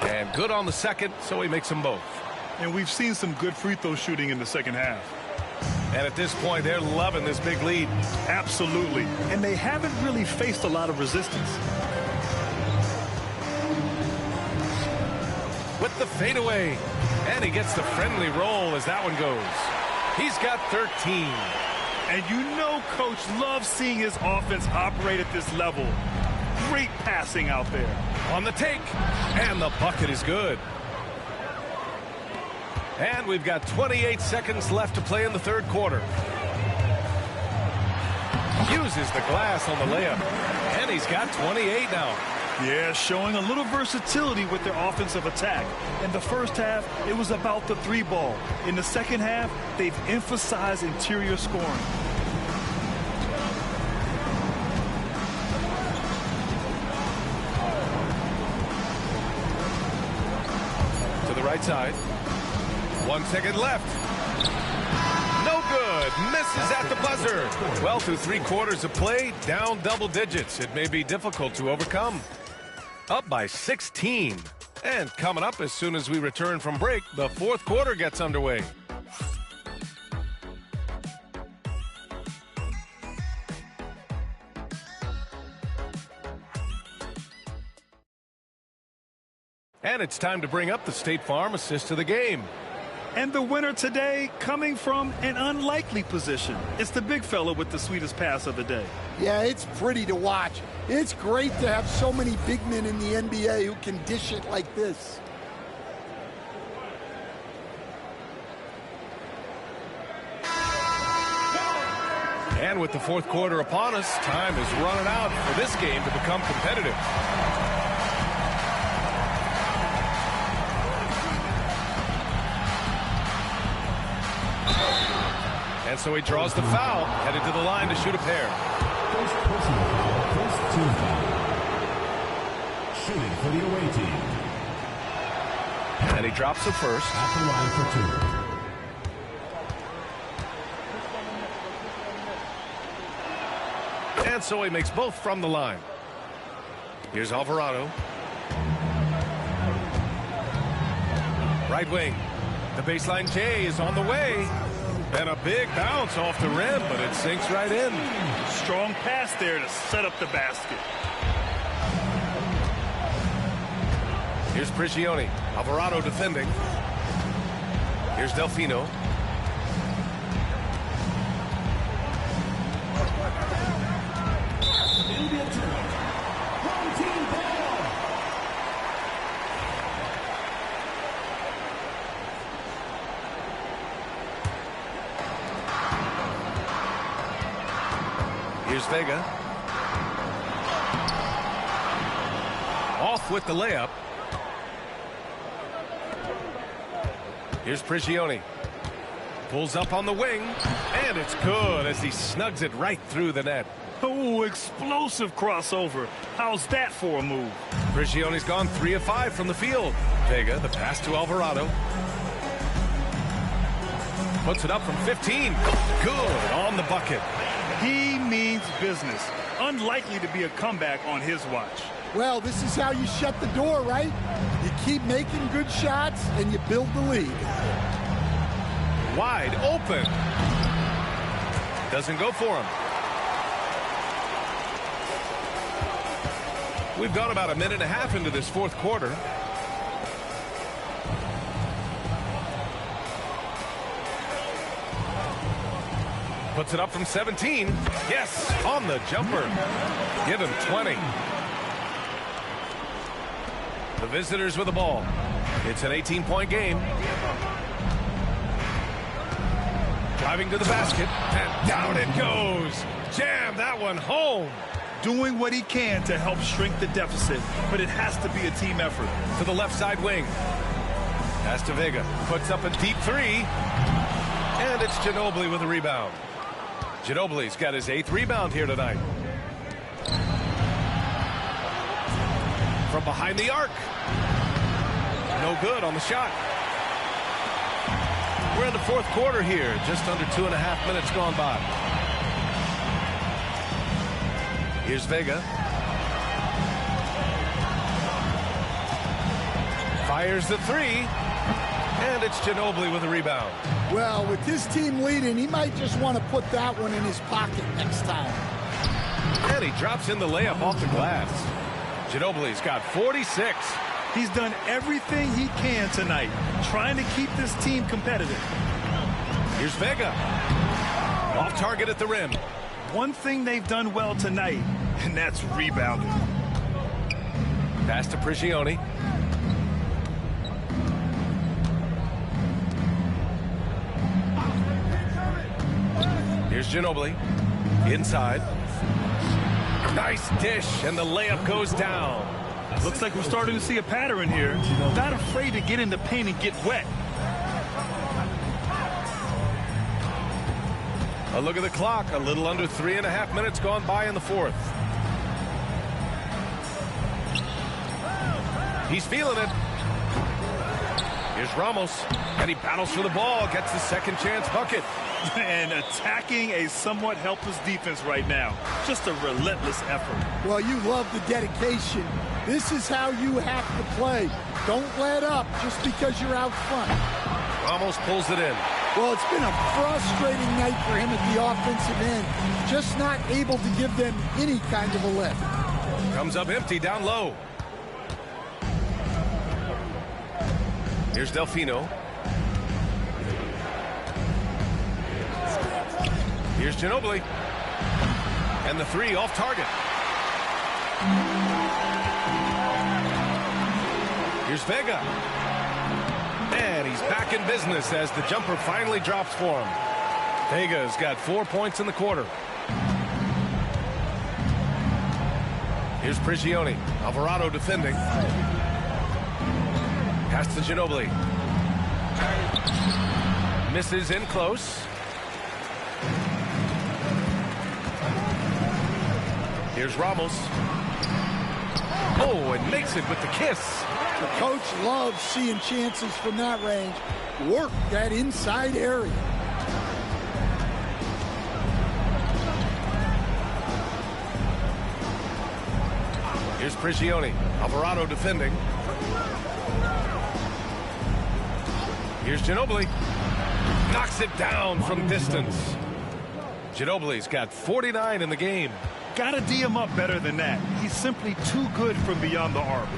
[SPEAKER 3] And good on the second, so he makes them both.
[SPEAKER 4] And we've seen some good free throw shooting in the second half.
[SPEAKER 3] And at this point, they're loving this big lead.
[SPEAKER 4] Absolutely. And they haven't really faced a lot of resistance.
[SPEAKER 3] With the fadeaway. And he gets the friendly roll as that one goes. He's got 13.
[SPEAKER 4] And you know Coach loves seeing his offense operate at this level. Great passing out there.
[SPEAKER 3] On the take. And the bucket is good. And we've got 28 seconds left to play in the third quarter. Uses the glass on the layup. And he's got 28 now.
[SPEAKER 4] Yeah, showing a little versatility with their offensive attack. In the first half, it was about the 3-ball. In the second half, they've emphasized interior scoring. To the right side. 1 second left.
[SPEAKER 3] good. Misses at the buzzer. Well, through 3 quarters of play, down double digits. It may be difficult to overcome. Up by 16. And coming up as soon as we return from break, the 4th quarter gets underway. And it's time to bring up the State Farm assist of the game.
[SPEAKER 4] And the winner today coming from an unlikely position. It's the big fella with the sweetest pass of the day.
[SPEAKER 5] Yeah, it's pretty to watch. It's great to have so many big men in the NBA who can dish it like this.
[SPEAKER 3] And with the 4th quarter upon us, time is running out for this game to become competitive. And so he draws the foul, headed to the line to shoot a pair.
[SPEAKER 6] First personal foul, first team foul. Shooting for the away team.
[SPEAKER 3] And he drops the first.
[SPEAKER 6] At the line for 2.
[SPEAKER 3] And so he makes both from the line. Here's Alvarado. Right wing. The baseline J is on the way. And a big bounce off the rim, but it sinks right in.
[SPEAKER 4] Strong pass there to set up the basket.
[SPEAKER 3] Here's Prigioni. Alvarado defending. Here's Delfino. Here's Vega. Off with the layup. Here's Prigioni. Pulls up on the wing. And it's good as he snugs it right through the net.
[SPEAKER 4] Oh, explosive crossover. How's that for a move?
[SPEAKER 3] Prigioni's gone 3 of 5 from the field. Vega, the pass to Alvarado. Puts it up from 15. Good on the bucket.
[SPEAKER 4] He means business. Unlikely to be a comeback on his watch.
[SPEAKER 5] Well, this is how you shut the door, right? You keep making good shots and you build the lead.
[SPEAKER 3] Wide open. Doesn't go for him. We've gone about a minute and a half into this 4th quarter. Puts it up from 17. Yes, on the jumper. Give him 20. The visitors with the ball. It's an 18-point game. Driving to the basket, and down it goes. Jam that one home.
[SPEAKER 4] Doing what he can to help shrink the deficit, but it has to be a team effort.
[SPEAKER 3] To the left side wing. Pass to Vega. Puts up a deep 3. And it's Ginobili with a rebound. Ginobili's got his 8th rebound here tonight. From behind the arc. No good on the shot. We're in the 4th quarter here. Just under 2.5 minutes gone by. Here's Vega. Fires the 3. And it's Ginobili with a rebound.
[SPEAKER 5] Well, with this team leading, he might just want to put that one in his pocket next time.
[SPEAKER 3] And he drops in the layup off the glass. Ginobili's got 46.
[SPEAKER 4] He's done everything he can tonight, trying to keep this team competitive.
[SPEAKER 3] Here's Vega. Off target at the rim.
[SPEAKER 4] One thing they've done well tonight, and that's rebounding.
[SPEAKER 3] Pass to Prigioni. Here's Ginobili. Inside. Nice dish, and the layup goes down.
[SPEAKER 4] Looks like we're starting to see a pattern here. Not afraid to get in the paint and get wet.
[SPEAKER 3] A look at the clock. A little under 3.5 minutes gone by in the 4th. He's feeling it. Here's Ramos, and he battles for the ball. Gets the second chance bucket.
[SPEAKER 4] And attacking a somewhat helpless defense right now. Just a relentless effort.
[SPEAKER 5] Well, you love the dedication. This is how you have to play. Don't let up just because you're out front.
[SPEAKER 3] Almost pulls it in.
[SPEAKER 5] Well, it's been a frustrating night for him at the offensive end. Just not able to give them any kind of a lift.
[SPEAKER 3] Comes up empty down low. Here's Delfino. Here's Ginobili. And the three off target. Here's Vega. And he's back in business as the jumper finally drops for him. Vega's got 4 points in the quarter. Here's Prigioni. Alvarado defending. Pass to Ginobili. Misses in close. Here's Ramos. Oh, and makes it with the kiss.
[SPEAKER 5] The coach loves seeing chances from that range. Work that inside area.
[SPEAKER 3] Here's Prigioni. Alvarado defending. Here's Ginobili. Knocks it down from distance. Ginobili's got 49 in the game.
[SPEAKER 4] Gotta D him up better than that. He's simply too good from beyond the arc.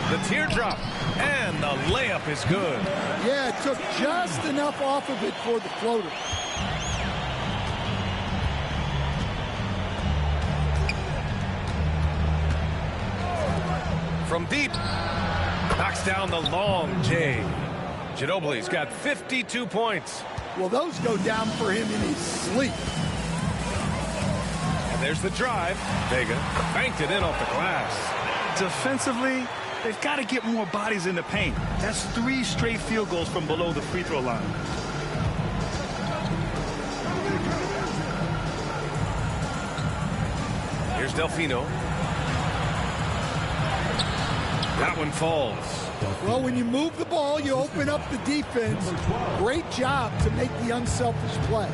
[SPEAKER 3] The teardrop, and the layup is good.
[SPEAKER 5] Yeah, it took just enough off of it for the floater.
[SPEAKER 3] From deep, knocks down the long J. Ginobili's got 52 points.
[SPEAKER 5] Well, those go down for him in his sleep.
[SPEAKER 3] And there's the drive. Vega banked it in off the glass.
[SPEAKER 4] Defensively, they've got to get more bodies in the paint. That's 3 straight field goals from below the free throw line.
[SPEAKER 3] Here's Delfino. That one falls.
[SPEAKER 5] Well, when you move the ball, you open up the defense. Great job to make the unselfish play.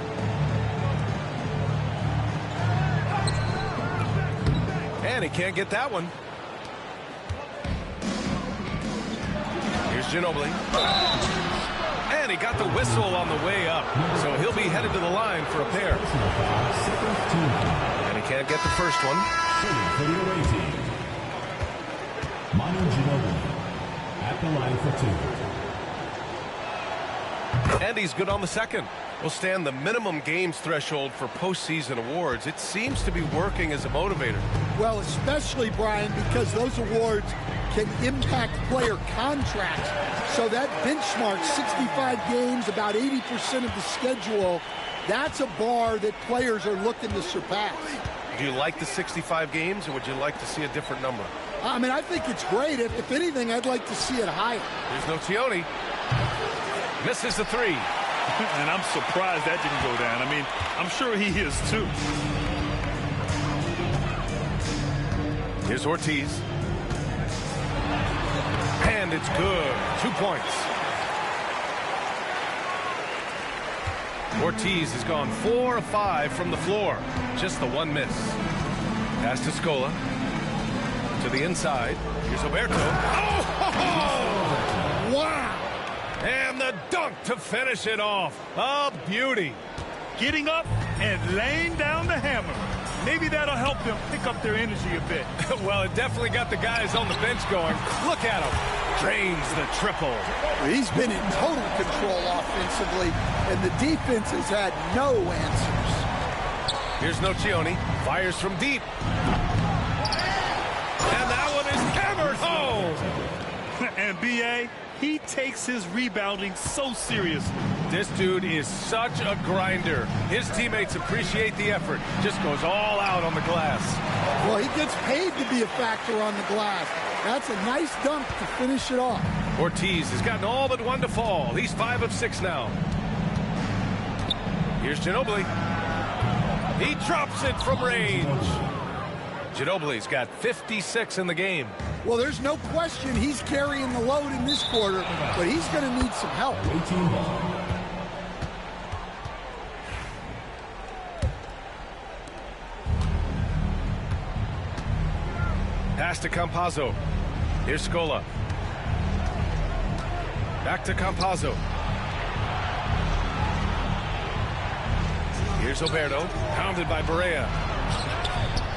[SPEAKER 3] And he can't get that one. Here's Ginobili. And he got the whistle on the way up. So he'll be headed to the line for a pair. And he can't get the first one.
[SPEAKER 6] For the away team, Manu Ginobili at the line for 2.
[SPEAKER 3] And he's good on the second. Will stand the minimum games threshold for postseason awards. It seems to be working as a motivator.
[SPEAKER 5] Well, especially, Brian, because those awards can impact player contracts. So that benchmark, 65 games, about 80% of the schedule, that's a bar that players are looking to surpass.
[SPEAKER 3] Do you like the 65 games, or would you like to see a different number?
[SPEAKER 5] I mean, I think it's great. If anything, I'd like to see it higher.
[SPEAKER 3] Here's Nocioni. Misses the three.
[SPEAKER 4] And I'm surprised that didn't go down. I mean, I'm sure he is too.
[SPEAKER 3] Here's Ortiz. And it's good. 2 points. Ortiz has gone 4 of 5 from the floor. Just the one miss. Pass to Scola. To the inside. Here's Oberto. Oh!
[SPEAKER 5] Wow!
[SPEAKER 3] And the dunk to finish it off. A beauty.
[SPEAKER 4] Getting up and laying down the hammer. Maybe that'll help them pick up their energy a bit.
[SPEAKER 3] Well, it definitely got the guys on the bench going. Look at him. Drains the triple.
[SPEAKER 5] He's been in total control offensively, and the defense has had no answers.
[SPEAKER 3] Here's Nocioni. Fires from deep. And that one is hammered home.
[SPEAKER 4] And B.A., he takes his rebounding so seriously.
[SPEAKER 3] This dude is such a grinder. His teammates appreciate the effort. Just goes all out on the glass.
[SPEAKER 5] Well, he gets paid to be a factor on the glass. That's a nice dunk to finish it off.
[SPEAKER 3] Ortiz has gotten all but one to fall. He's 5 of 6 now. Here's Ginobili. He drops it from range. Ginobili's got 56 in the game.
[SPEAKER 5] Well, there's no question he's carrying the load in this quarter, but he's going to need some help.
[SPEAKER 3] Pass to Campazzo. Here's Scola. Back to Campazzo. Here's Oberto. Pounded by Barea.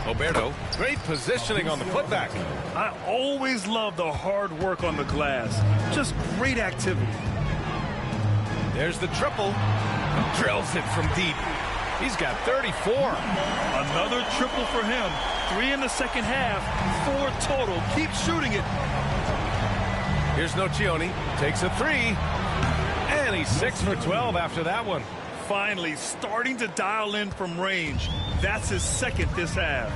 [SPEAKER 3] Oberto. Great positioning on the putback.
[SPEAKER 4] I always love the hard work on the glass. Just great activity.
[SPEAKER 3] There's the triple. Drills it from deep. He's got 34.
[SPEAKER 4] Another triple for him. 3 in the second half. 4 total. Keep shooting it.
[SPEAKER 3] Here's Nocioni. Takes a 3. And he's 6 for 12 after that one.
[SPEAKER 4] Finally starting to dial in from range. That's his second this half.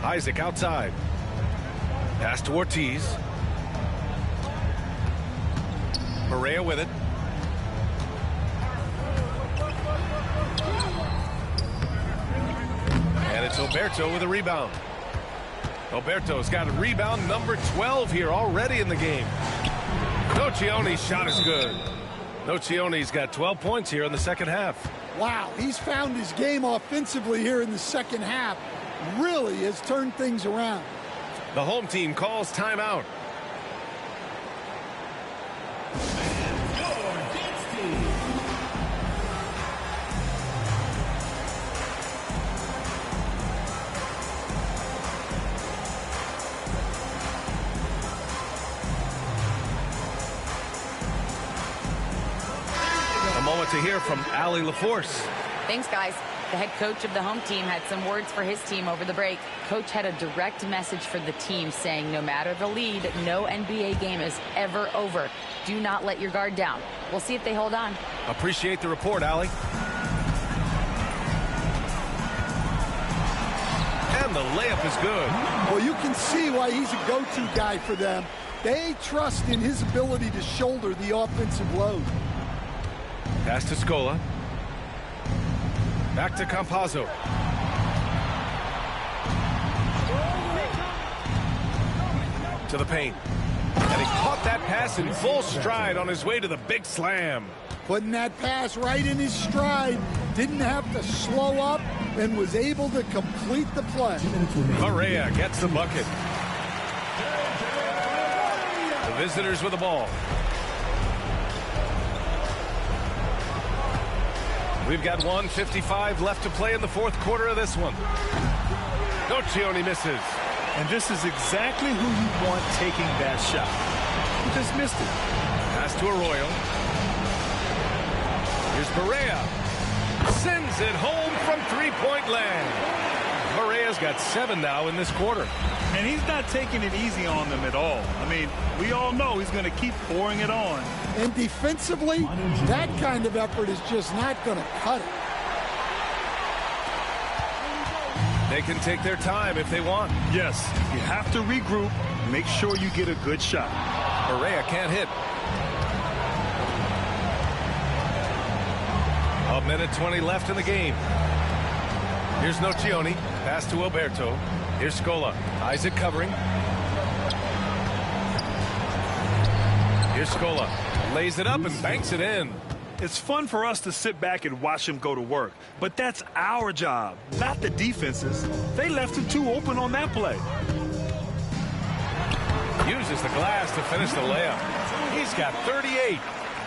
[SPEAKER 3] Isaac outside. Pass to Ortiz. Barea with it. And it's Oberto with a rebound. Oberto's got a rebound number 12 here already in the game. Nocioni's shot is good. Nocioni's got 12 points here in the second half.
[SPEAKER 5] Wow, he's found his game offensively here in the second half. Really has turned things around.
[SPEAKER 3] The home team calls timeout. To hear from Allie LaForce.
[SPEAKER 10] Thanks, guys. The head coach of the home team had some words for his team over the break. Coach had a direct message for the team saying no matter the lead, no NBA game is ever over. Do not let your guard down. We'll see if they hold on.
[SPEAKER 3] Appreciate the report, Allie. And the layup is good.
[SPEAKER 5] Well, you can see why he's a go-to guy for them. They trust in his ability to shoulder the offensive load.
[SPEAKER 3] Pass to Scola. Back to Campazzo. To the paint. And he caught that pass in full stride on his way to the big slam.
[SPEAKER 5] Putting that pass right in his stride. Didn't have to slow up and was able to complete the play.
[SPEAKER 3] Barea gets the bucket. The visitors with the ball. We've got 1:55 left to play in the fourth quarter of this one. Nocioni misses.
[SPEAKER 4] And this is exactly who you want taking that shot. He just missed it.
[SPEAKER 3] Pass to Arroyo. Here's Barea. Sends it home from three-point land. Barea's got 7 now in this quarter.
[SPEAKER 4] And he's not taking it easy on them at all. I mean, we all know he's going to keep pouring it on.
[SPEAKER 5] And defensively, that kind of effort is just not going to cut it.
[SPEAKER 3] They can take their time if they want.
[SPEAKER 4] Yes, you have to regroup. Make sure you get a good shot.
[SPEAKER 3] Barea can't hit. A minute 20 left in the game. Here's Nocioni. Pass to Oberto. Here's Scola. Isaac covering. Here's Scola. Lays it up and banks it in.
[SPEAKER 4] It's fun for us to sit back and watch him go to work. But that's our job, not the defense's. They left him too open on that play.
[SPEAKER 3] Uses the glass to finish the layup. He's got 38.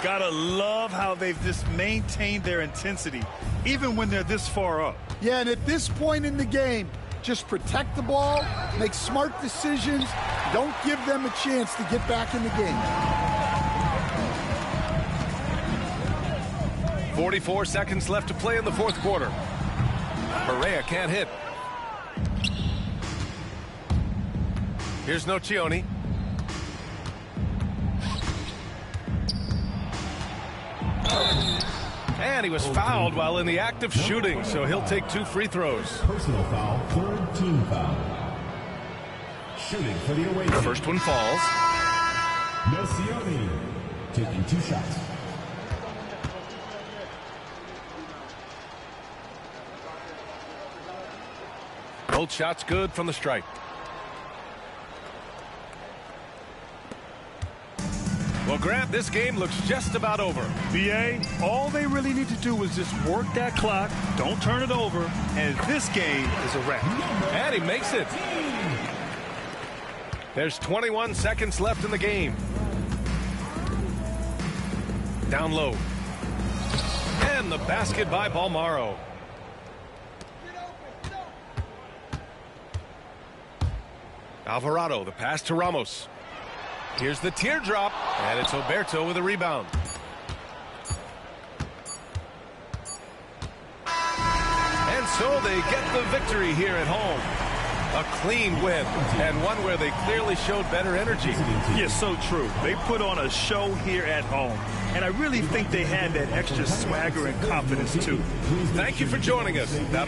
[SPEAKER 4] Gotta love how they've just maintained their intensity, even when they're this far up.
[SPEAKER 5] Yeah, and at this point in the game, just protect the ball, make smart decisions, don't give them a chance to get back in the game.
[SPEAKER 3] 44 seconds left to play in the fourth quarter. Barea can't hit. Here's Nocioni. And he was fouled while in the act of shooting, so he'll take 2 free throws.
[SPEAKER 6] Personal foul, third team foul. Shooting for the away team.
[SPEAKER 3] First one falls.
[SPEAKER 6] Nocioni taking 2 shots.
[SPEAKER 3] Both shots good from the stripe. Well, Grant, this game looks just about over.
[SPEAKER 4] BA, all they really need to do is just work that clock, don't turn it over, and this game is a wrap.
[SPEAKER 3] And he makes it. There's 21 seconds left in the game. Down low. And the basket by Balmaro. Alvarado, the pass to Ramos. Here's the teardrop, and it's Oberto with a rebound. And so they get the victory here at home. A clean win, and one where they clearly showed better energy.
[SPEAKER 4] Yeah, so true. They put on a show here at home, and I really think they had that extra swagger and confidence, too.
[SPEAKER 3] Thank you for joining us. That'll